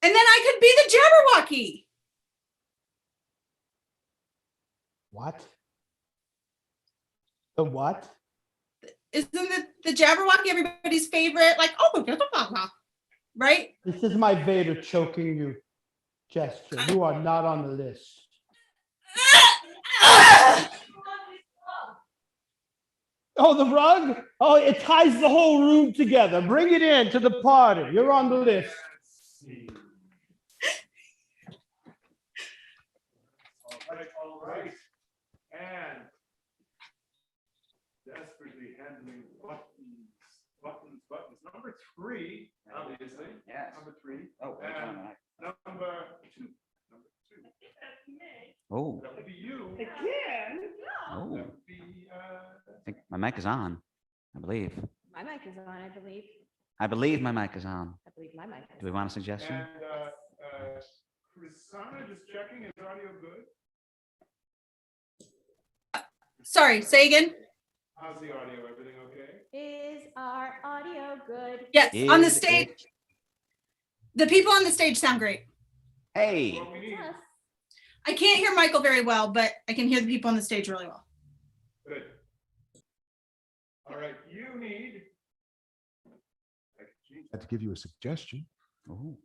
And then I could be the Jabberwocky. What? The what? Isn't the Jabberwocky everybody's favorite? Like, oh, right? This is my Vader choking you gesture. You are not on the list. Oh, the rug? Oh, it ties the whole room together. Bring it in to the party. You're on the list. Let's see. All right. And desperately handling buttons. Number 3, obviously. Yes. Number 3. Oh, And number 2. Oh, That would be you. oh, That would be, I think my mic is on, I believe. My mic is on, I believe. I believe my mic is on. I believe my mic Do we want a suggestion? and Chrisana, just checking, is audio good? Sorry, say again. How's the audio? Everything okay? Is our audio good? Yes, on the Is stage. it- The people on the stage sound great. Hey, What we need, Yes. I can't hear Michael very well, but I can hear the people on the stage really well. good. All right, you need. I can change I have to give you a suggestion. ooh,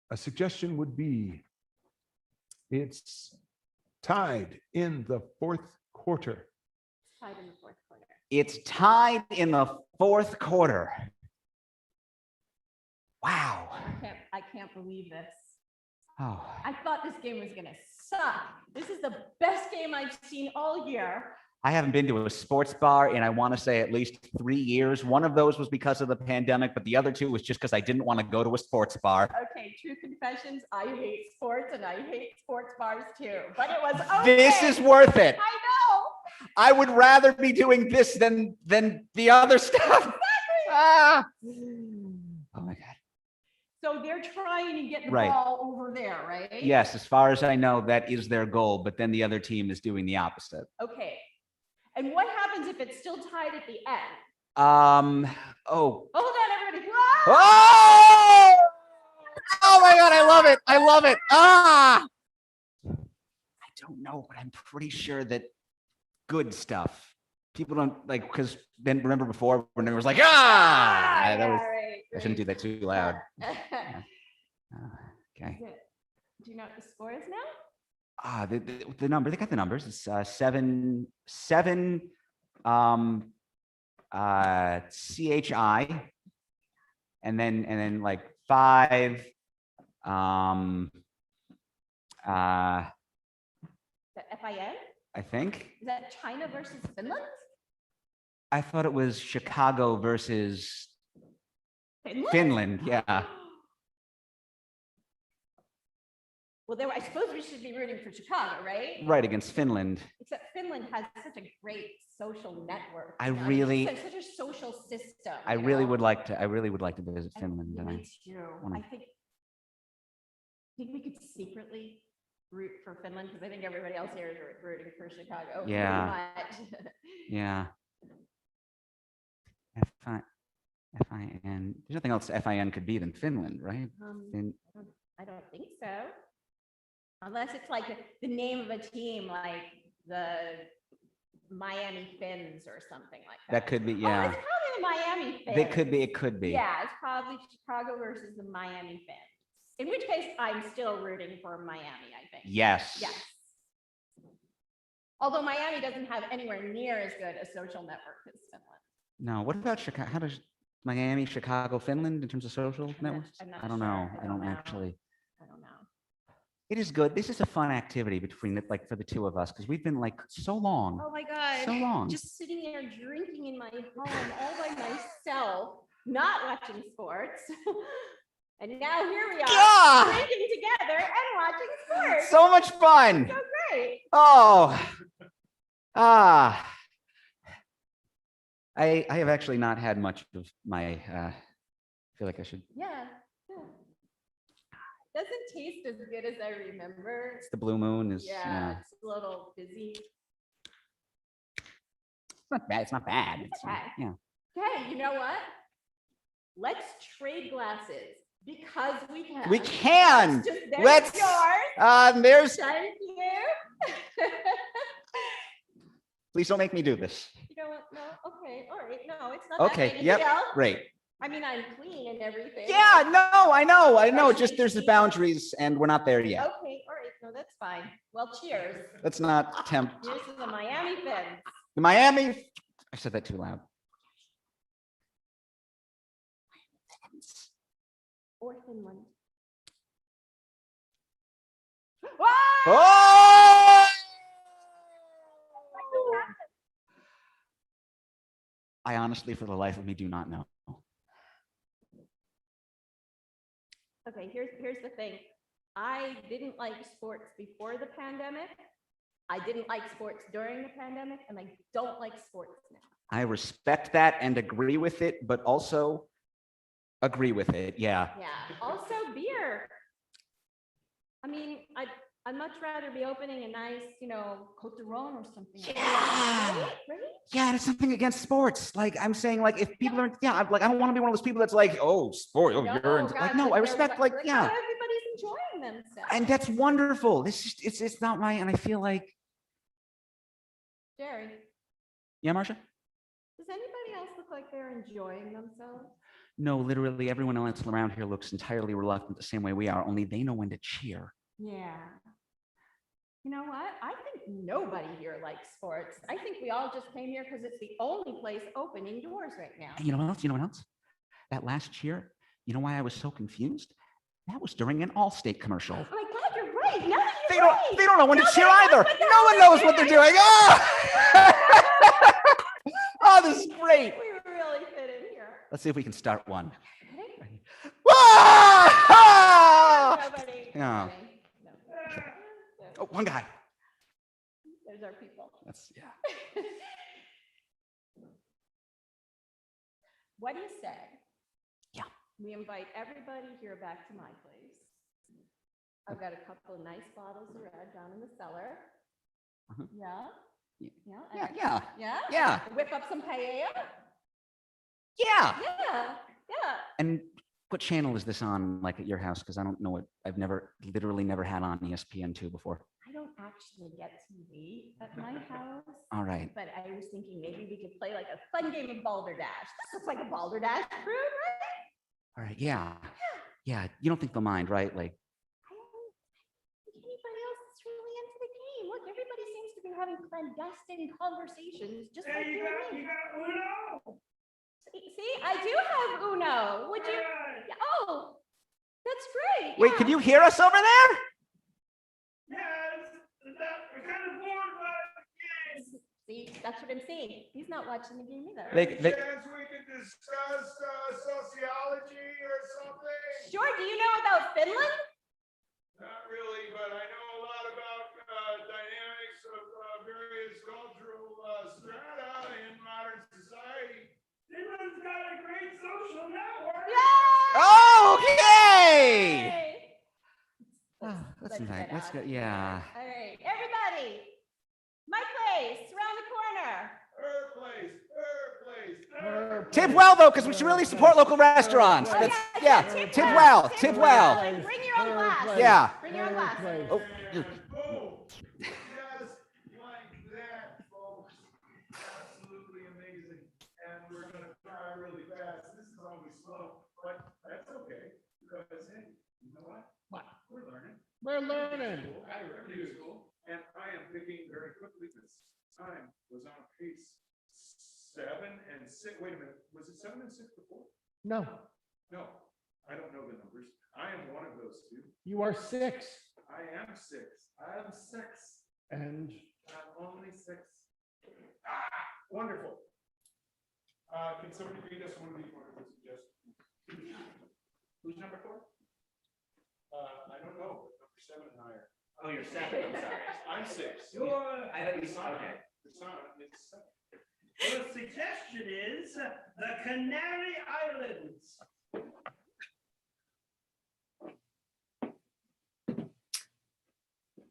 A suggestion would be it's tied in the fourth quarter. Tied in the fourth quarter. it's tied in the fourth quarter. Wow. I can't believe this. Oh, I thought this game was gonna suck. This is the best game I've seen all year. I haven't been to a sports bar in, I want to say, at least 3 years. One of those was because of the pandemic, but the other 2 was just because I didn't want to go to a sports bar. Okay, true confessions, I hate sports and I hate sports bars too, but it was okay. This is worth it. I know. I would rather be doing this than the other stuff. Ah. Oh my God. So they're trying to get the Right. ball over there, right? Yes, as far as I know, that is their goal, but then the other team is doing the opposite. Okay. And what happens if it's still tied at the end? Oh. Hold on, everybody. Oh! Oh my God, I love it. I love it. Ah! I don't know, but I'm pretty sure that good stuff. People don't like, because then remember before when it was like, ah! That was, I shouldn't do that too loud. Okay. Do you know what the score is now? The number, they got the numbers. It's 7 CHI, and then like 5 The FIN? I think. Is that China versus Finland? I thought it was Chicago versus Finland. Yeah. Well, I suppose we should be rooting for Chicago, right? Right, against Finland. Except Finland has such a great social network. I you know, really- such a social system. I you really know? would like to. I really would like to visit I- Finland. yeah, and me too. wanna- I think we could secretly root for Finland because I think everybody else here is rooting for Chicago. pretty Yeah. much. Yeah. FIN. There's nothing else FIN could be than Finland, right? Fin- I don't think so. Unless it's like the name of a team, like the Miami Finns or something like that. That could be, Oh, yeah. it's probably the Miami Finns. They could be, it could be. Yeah, it's probably Chicago versus the Miami Finns. In which case, I'm still rooting for Miami, I think. Yes. Yes. Although Miami doesn't have anywhere near as good a social network as Finland. No, what about Chicago? How does Miami, Chicago, Finland in terms of social networks? I'm not I don't know. sure. I don't know. actually. I don't know. It is good. This is a fun activity between like for the two of us because we've been like so long. Oh my God. So long. Just sitting there drinking in my home all by myself not watching sports. And now here we are, Yeah. drinking together and watching sports. So much fun. So great. Oh. Ah. I have actually not had much of my, I feel like I should, Yeah. Doesn't taste as good as I remember. it's the blue moon is, Yeah, it's a little busy. It's not bad. It's not bad. It's, Okay. yeah. Okay, you know what? Let's trade glasses because we can. We can. There's Let's- yours. There's, Thank you. please don't make me do this. You know what? No, okay, all right. No, it's not that Okay, big a yep, deal. great. I mean, I'm clean and everything. Yeah, no, I know. Just there's the boundaries and we're not there yet. Okay, all right. No, that's fine. Well, cheers. Let's not tempt Here's to the Miami Fins. the Miami. I said that too loud. Or Finland. Oh! I honestly, for the life of me, do not know. Okay, here's the thing. I didn't like sports before the pandemic. I didn't like sports during the pandemic, and I don't like sports now. I respect that and agree with it, but also agree with it. Yeah. Yeah, also beer. I mean, I'd much rather be opening a nice, Cote de Rhone or something. like that, Yeah. Right? Yeah, there's something against sports. Like I'm saying, like if people aren't, yeah, I'm like I don't want to be one of those people that's like, oh, sport, oh, you're into, like, God, no, but I they're respect, what- like, look yeah, how everybody's enjoying themselves. and that's wonderful. This is it's not my, and I feel like, Jerry, yeah, Marcia. does anybody else look like they're enjoying themselves? No, literally everyone else around here looks entirely reluctant the same way we are. Only they know when to cheer. Yeah. You know what? I think nobody here likes sports. I think we all just came here because it's the only place open indoors right now. And you know what else? You know what else? That last cheer. You know why I was so confused? That was during an Allstate commercial. Oh my God, you're right. No, you're They right. don't know when to No, cheer they either. know what the No hell one they're knows what they're doing. Oh, oh, this is great. We really fit in here. Let's see if we can start one. Ready? Ah! Nobody. Yeah. Nobody. No. Oh, one guy. There's our people. That's yeah. What do you say? Yeah. We invite everybody here back to my place. I've got a couple of nice bottles of red down in the cellar. Uh-huh. Yeah. Yeah. Yeah. Yeah, and- yeah, Yeah. yeah, Whip up some paella. yeah. Yeah. Yeah. And what channel is this on, like at your house? Because I don't know it. I've literally never had on ESPN2 before. I don't actually get TV at my house. All right. But I was thinking maybe we could play like a fun game of Balderdash. This is like a Balderdash crew, right? All right. Yeah. Yeah. You don't think they'll mind, right? Like, I don't think anybody else is really into the game. Look, everybody seems to be having clandestine conversations, just like you and me. See, I do have Uno. Would you? Oh, that's great. wait, yeah. can you hear us over there? See, that's what I'm saying. He's not watching the game either. They, Chance we could discuss sociology or something? Sure. Do you know about Finland? Not really, but I know a lot about dynamics of various cultural strata in modern society. Finland's got a great social network. okay. Yay! That's Let's nice. get Let's out go. of here. Yeah. All right, everybody. My place, around the corner. Her place, her place, her place. Tip well though, because we should really support local restaurants. Oh, That's yeah, yeah. tip Tip well, well. tip Tip well. well. And bring your own glass. Yeah. Bring your own glass. Oh, Oh, just like that, folks. Absolutely amazing. And we're gonna try really fast. This is always slow, but that's okay. Because, hey, you know what? We're learning. We're learning. I review school, and I am picking very quickly because time was on pace 7 and 6. Wait a minute, was it 7 and 6 before? No, No, I don't know the numbers. I am one of those two. you are 6. I am 6. I am 6. And I'm only 6. Ah, wonderful. Can somebody read us one of these wonderful suggestions? Who's number 4? I don't know, but number 7 and I are. Oh, you're 7, I'm sorry. I'm 6. I thought you saw, okay. It's on, it's 7. The suggestion is the Canary Islands.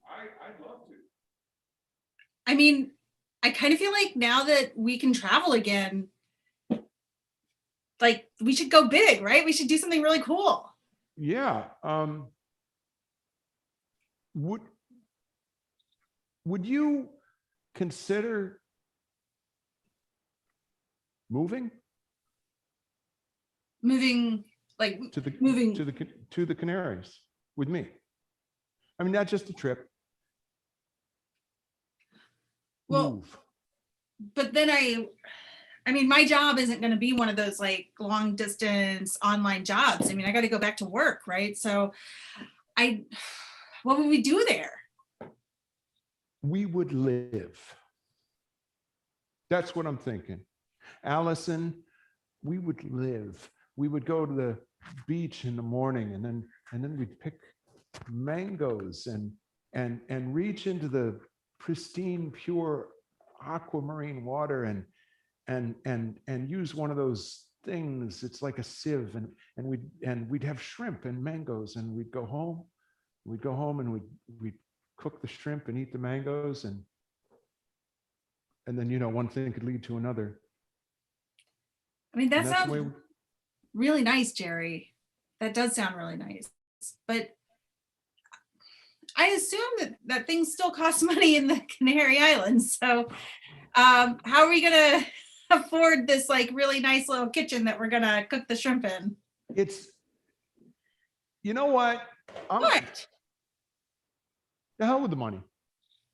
I'd love to. I mean, I kind of feel like now that we can travel again, like we should go big, right? We should do something really cool. Yeah, would you consider moving Moving, like to the moving. to the Canaries with me? I mean, not just a trip. Well, Move. but then I mean, my job isn't going to be one of those like long distance online jobs. I mean, I got to go back to work, right? So what would we do there? We would live. That's what I'm thinking. Allison, we would live. We would go to the beach in the morning and then we'd pick mangoes and reach into the pristine, pure aquamarine water and use one of those things. It's like a sieve and we'd have shrimp and mangoes and we'd go home and we'd cook the shrimp and eat the mangoes and then, you know, one thing could lead to another. I mean, that And that's the sounds way really nice, Jerry. That does sound really nice. But I assume that things still cost money in the Canary Islands. So how are we going to afford this like really nice little kitchen that we're going to cook the shrimp in? it's, you know what? What? The hell with the money.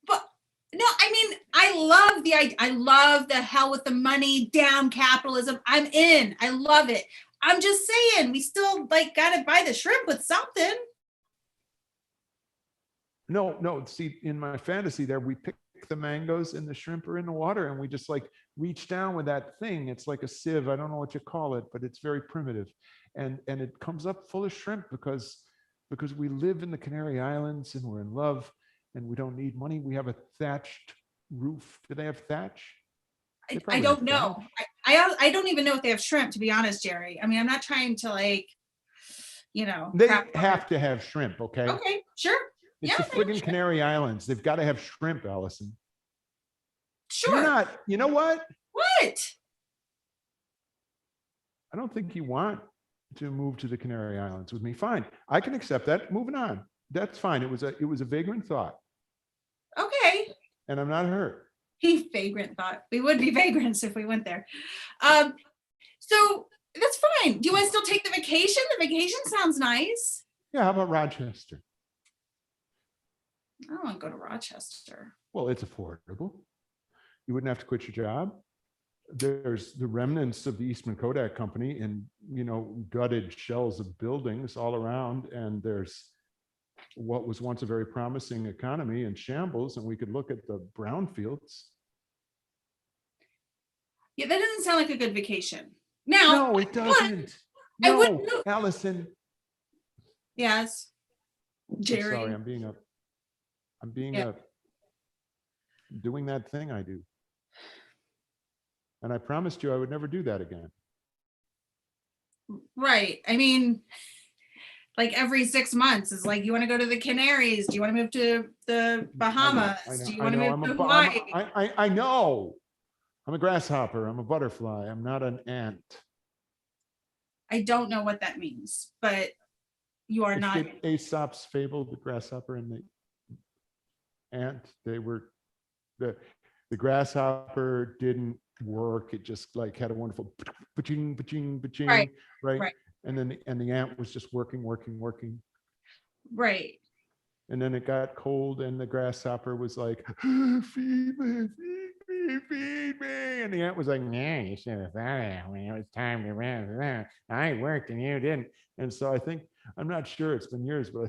But no, I mean, I love the hell with the money, down capitalism. I'm in. I love it. I'm just saying, we still like got to buy the shrimp with something. No. See, in my fantasy there, we pick the mangoes and the shrimp are in the water and we just like reach down with that thing. It's like a sieve. I don't know what you call it, but it's very primitive. And it comes up full of shrimp because we live in the Canary Islands and we're in love and we don't need money. We have a thatched roof. Do they have thatch? They I probably don't have know. thatch. I don't even know if they have shrimp, to be honest, Jerry. I mean, I'm not trying to like, you know. They crap on have to have shrimp, okay? it. Okay, sure. It's Yeah, the they have friggin' shrimp. Canary Islands. They've got to have shrimp, Allison. Sure. You're not, you know what? What? I don't think you want to move to the Canary Islands with me. Fine. I can accept that. Moving on. That's fine. It was a vagrant thought Okay. and I'm not hurt. Vagrant thought. We would be vagrants if we went there. So that's fine. Do you want to still take the vacation? The vacation sounds nice. Yeah, how about Rochester? I don't want to go to Rochester. Well, it's affordable. You wouldn't have to quit your job. There's the remnants of the Eastman Kodak Company and, you know, gutted shells of buildings all around. And there's what was once a very promising economy in shambles. And we could look at the brownfields. Yeah, that doesn't sound like a good vacation. Now, No, it doesn't. I No, wouldn't move. Allison. Yes. I'm Jerry. sorry, I'm being Yeah. doing that thing I do. And I promised you I would never do that again. Right. I mean, like every 6 months is like, you want to go to the Canaries? Do you want to move to the Bahamas? Do you want to move to Hawaii? I know. I'm a grasshopper. I'm a butterfly. I'm not an ant. I don't know what that means, but you are It's not. the Aesop's fable, the grasshopper and the ant. They were the grasshopper didn't work. It just like had a wonderful ba-ching, ba-ching, ba-ching, Right, right? right. And the ant was just working. Right. And then it got cold and the grasshopper was like, feed me, feed me. And the ant was like, nah, you should have thought of that when it was time to run. I worked and you didn't. And so I think, I'm not sure, it's been years, but I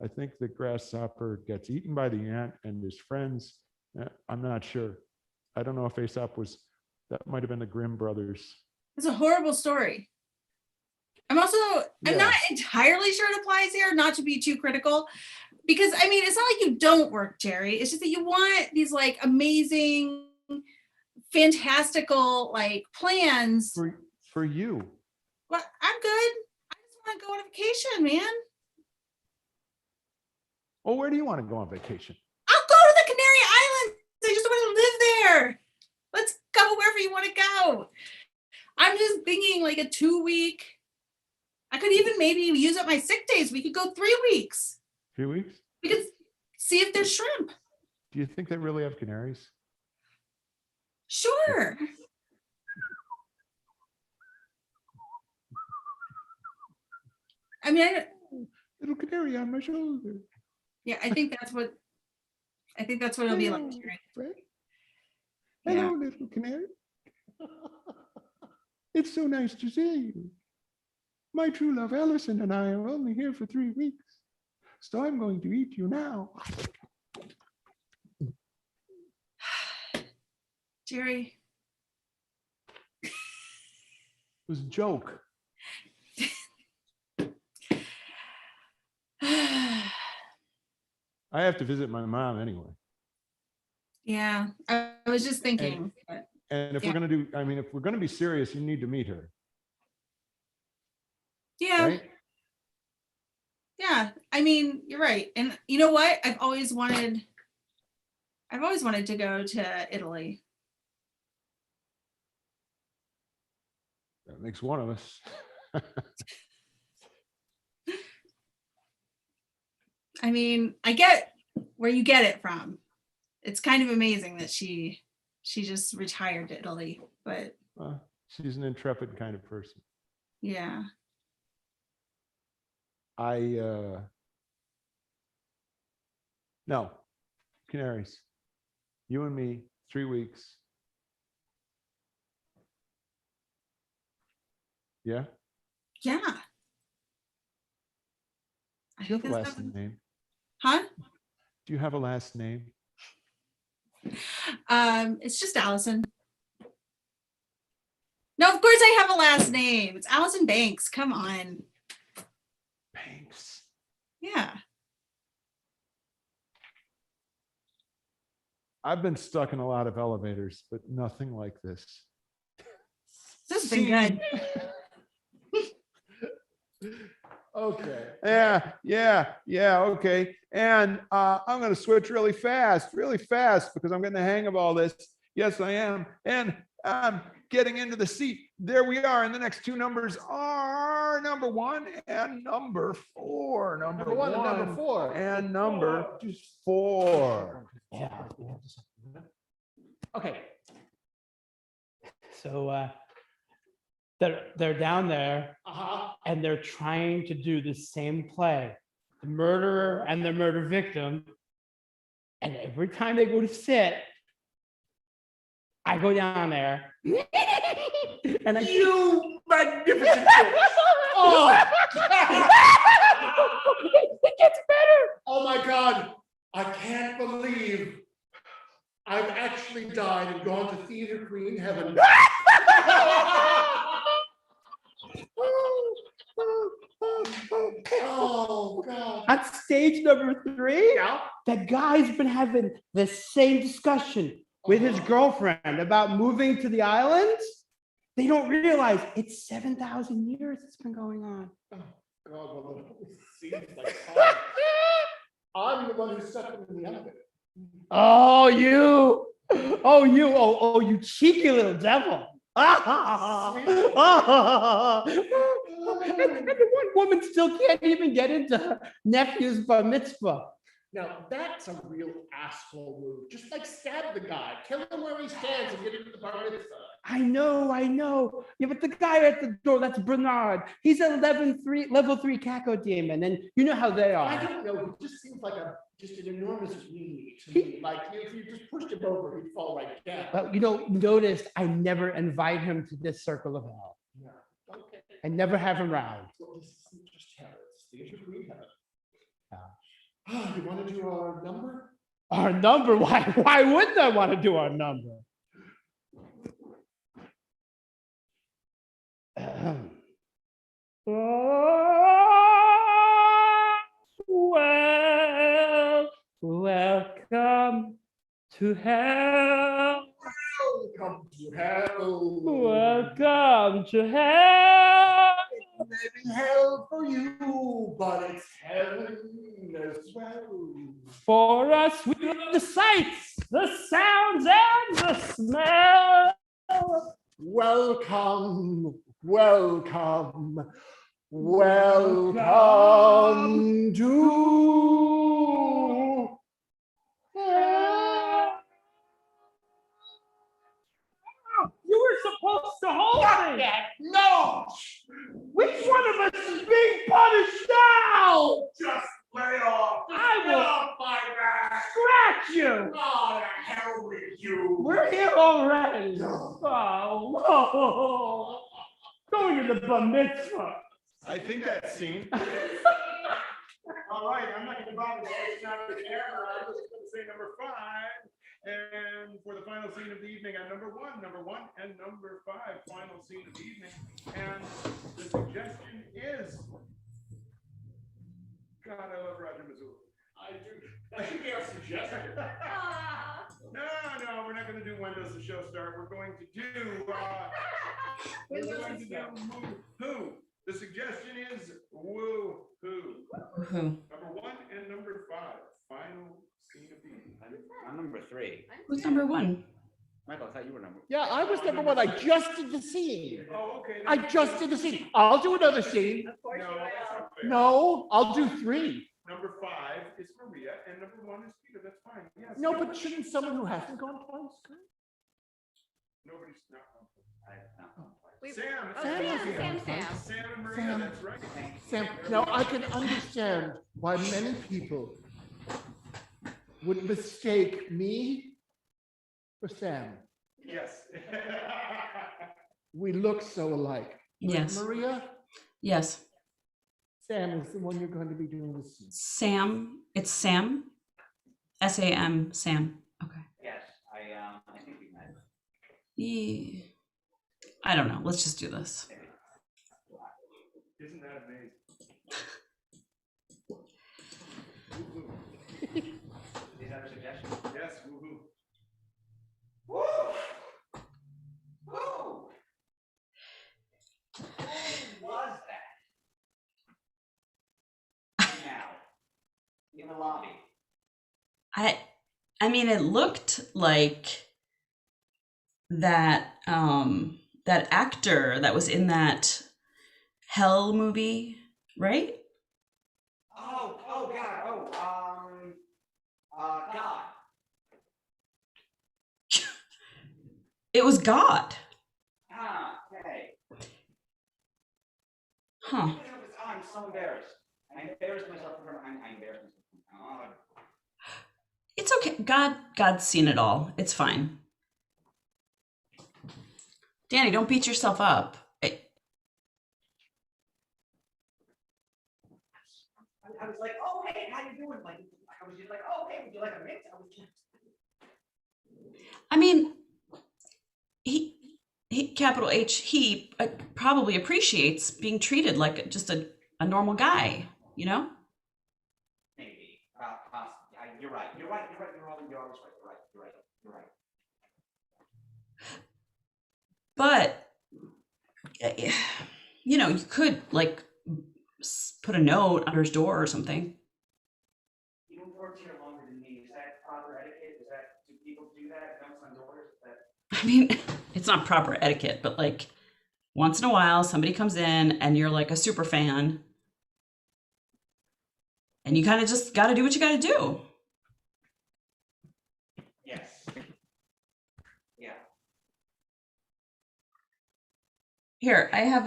think the grasshopper gets eaten by the ant and his friends. I'm not sure. I don't know if Aesop was, that might've been the Grimm brothers. It's a horrible story. I'm also, I'm Yeah. not entirely sure it applies here, not to be too critical. Because I mean, it's not like you don't work, Jerry. It's just that you want these like amazing, fantastical like plans. For you. Well, I'm good. I just want to go on a vacation, man. Well, where do you want to go on vacation? I'll go to the Canary Islands. I just want to live there. Let's go wherever you want to go. I'm just thinking like a 2-week. I could even maybe use up my sick days. We could go 3 weeks. 3 weeks? We could see if there's shrimp. Do you think they really have canaries? Sure. I mean, Little canary on my shoulder. yeah, I think that's what it'll be like. Jerry. Fred. Yeah. Hello, little canary. It's so nice to see you. My true love, Ellison, and I are only here for 3 weeks, so I'm going to eat you now. Jerry. It was a joke. I have to visit my mom anyway. Yeah, I was just thinking. But And if Yeah. we're gonna do, I mean, if we're gonna be serious, you need to meet her, yeah, right? yeah. I mean, you're right. And you know what? I've always wanted to go to Italy. That makes one of us. I mean, I get where you get it from. It's kind of amazing that she just retired to Italy, but She's an intrepid kind of person. yeah. No, Canaries. You and me, 3 weeks. Yeah? Yeah. I Do you think have a that's last something- name? Huh? Do you have a last name? It's just Allison. No, of course I have a last name. It's Allison Banks. Come on. Banks. Yeah. I've been stuck in a lot of elevators, but nothing like this. This has been good. Okay. Yeah, okay. And I'm going to switch really fast, because I'm getting the hang of all this. Yes, I am. And I'm getting into the seat. There we are. And the next two numbers are number 1 and number 4. Number 1 and number 4. And number 4. Yeah. Okay. So they're down there and they're trying to do the same play, the murderer and the murder victim. And every time they go to sit, I go down there and I You magnificent bitch. Oh. it gets better. Oh my God, I can't believe I've actually died and gone to Theater Queen heaven. Oh God. On stage number 3, Yeah. that guy's been having the same discussion with his girlfriend about moving to the islands. They don't realize it's 7,000 years it's been going on. God, well, it seems like time. I'm the one who stuck him in the elevator. Oh, you. Oh, you cheeky little devil. And the one woman still can't even get into her nephew's bar mitzvah. Now, that's a real asshole move. Just like stab the guy, kill him where he stands and get into the bar mitzvah. I know. Yeah, but the guy at the door, that's Bernard. He's a level 3 Caco demon, and you know how they I are. don't know, he just seems like just an enormous weenie to me. Like, if you just pushed him over, he'd fall right down. Well, notice I never invite him to this circle of hell. Yeah, okay. I never have him round. Well, this isn't just heaven, it's Theater Queen heaven. You want to do our number? Our number? Why wouldn't I want to do our number? Oh, to hell. Welcome to hell. Welcome to hell. It may be hell for you, but it's heaven as well. For us, we love the sights, the sounds, and the smell. Welcome, welcome, welcome to hell. You were supposed to hold me. No! Which one of us is being punished now? Just lay off. I Get will off my back. scratch you. Oh, the hell with you. We're here already. No. Oh, going to the bar mitzvah. I think that scene. All right, I'm not gonna bother switching out the camera. I'm just gonna say number 5. And for the final scene of the evening on number one and number 5, final scene of the evening. And the suggestion is, God, I love Roger Missoula. I do. I should be our suggestion. No, we're not gonna do when does the show start. We're going to do, woo-hoo. The suggestion is woo-hoo. Woohoo. Number 1 and number 5, final scene of the evening. I'm number 3. Who's number 1? Michael, I thought you were number. Yeah, I was number 1. I just did the scene. Oh, okay. I just did the scene. I'll do another scene. No, that's not fair. No, I'll do 3. Number 5 is Maria, and number 1 is Peter. That's fine. Yes. No, but shouldn't someone who hasn't gone twice go? Nobody's not. We- Sam. Oh, Sam Sam, is Sam, here. Sam. Sam and Maria. Sam. That's right. Sam, now I can understand why many people would mistake me for Sam. Yes. We look so alike. Yes. Maria, Yes. Sam is the one you're going to be doing this scene. Sam. It's Sam. S-A-M. Sam. Okay. Yes, I think we met. Yeah. I don't know. Let's just do this. Isn't that amazing? Is that a suggestion? Yes, woo-hoo. Woo! Woo! Who was that? Now, in the lobby. I mean, it looked like that that actor that was in that Hell movie, right? Oh, God, God. It was God. Ah, okay. Huh. I'm so embarrassed. I embarrassed myself in front of, I embarrassed myself. Oh. It's okay. God's seen it all. It's fine. Danny, don't beat yourself up. I was like, oh, hey, how you doing? Like, I was just like, oh, hey, would you like a mix? I mean, he capital H, he probably appreciates being treated like just a normal guy, you know? Maybe. You're right. You're always right. You're right. But, you know, you could like put a note under his door or something. You worked here longer than me. Is that proper etiquette? Do people do that? Notes on doors? I mean, it's not proper etiquette, but like once in a while somebody comes in and you're like a super fan and you kind of just got to do what you got to do. Yes. Yeah. Here, I have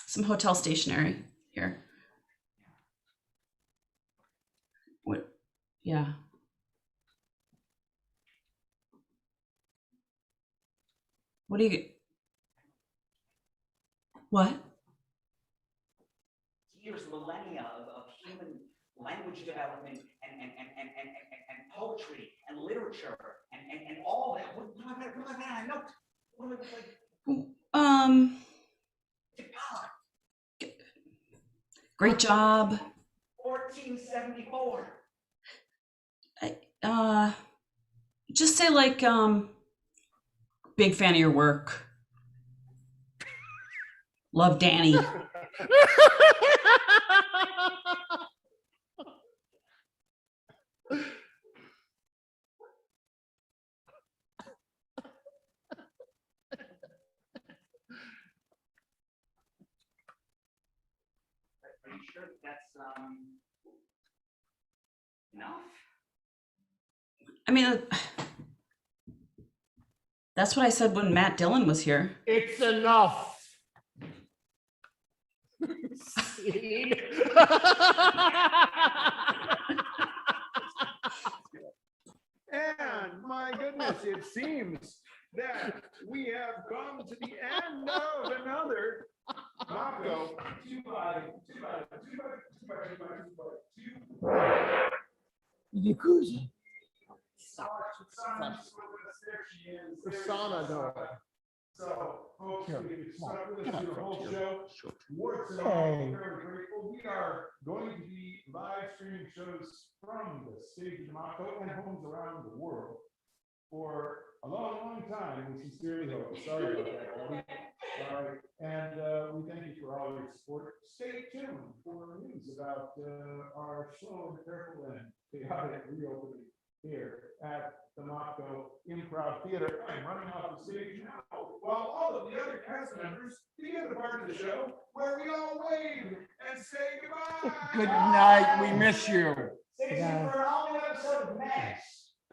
some hotel stationery here. What? Yeah. What do you get? What? Years, millennia of human language development and poetry and literature and all that. What do I got? Note. What do I like? God, Great job. 1474. Just say like, big fan of your work. Love Danny. Are you sure that's, enough? I mean, that's what I said when Matt Dillon was here. It's enough. And my goodness, it seems that we have come to the end of another Mako. Yakuza. Persona dog. So, folks, Here, we've come on, stuck with get us up through the front whole here. show. Warts and all, Hey. we're very grateful. We are going to be live streaming shows from the stage of Mako and homes around the world for a long, long time. We sincerely hope. Sorry about that, buddy. Sorry. And we thank you for all your support. Stay tuned for news about our slow and careful and chaotic reopening here at the Mako Improv Theater. I'm running off the stage now, while all of the other cast members begin the part of the show where we all wave and say goodbye. Good night. We miss you. Stay tuned for an all-new episode of Max.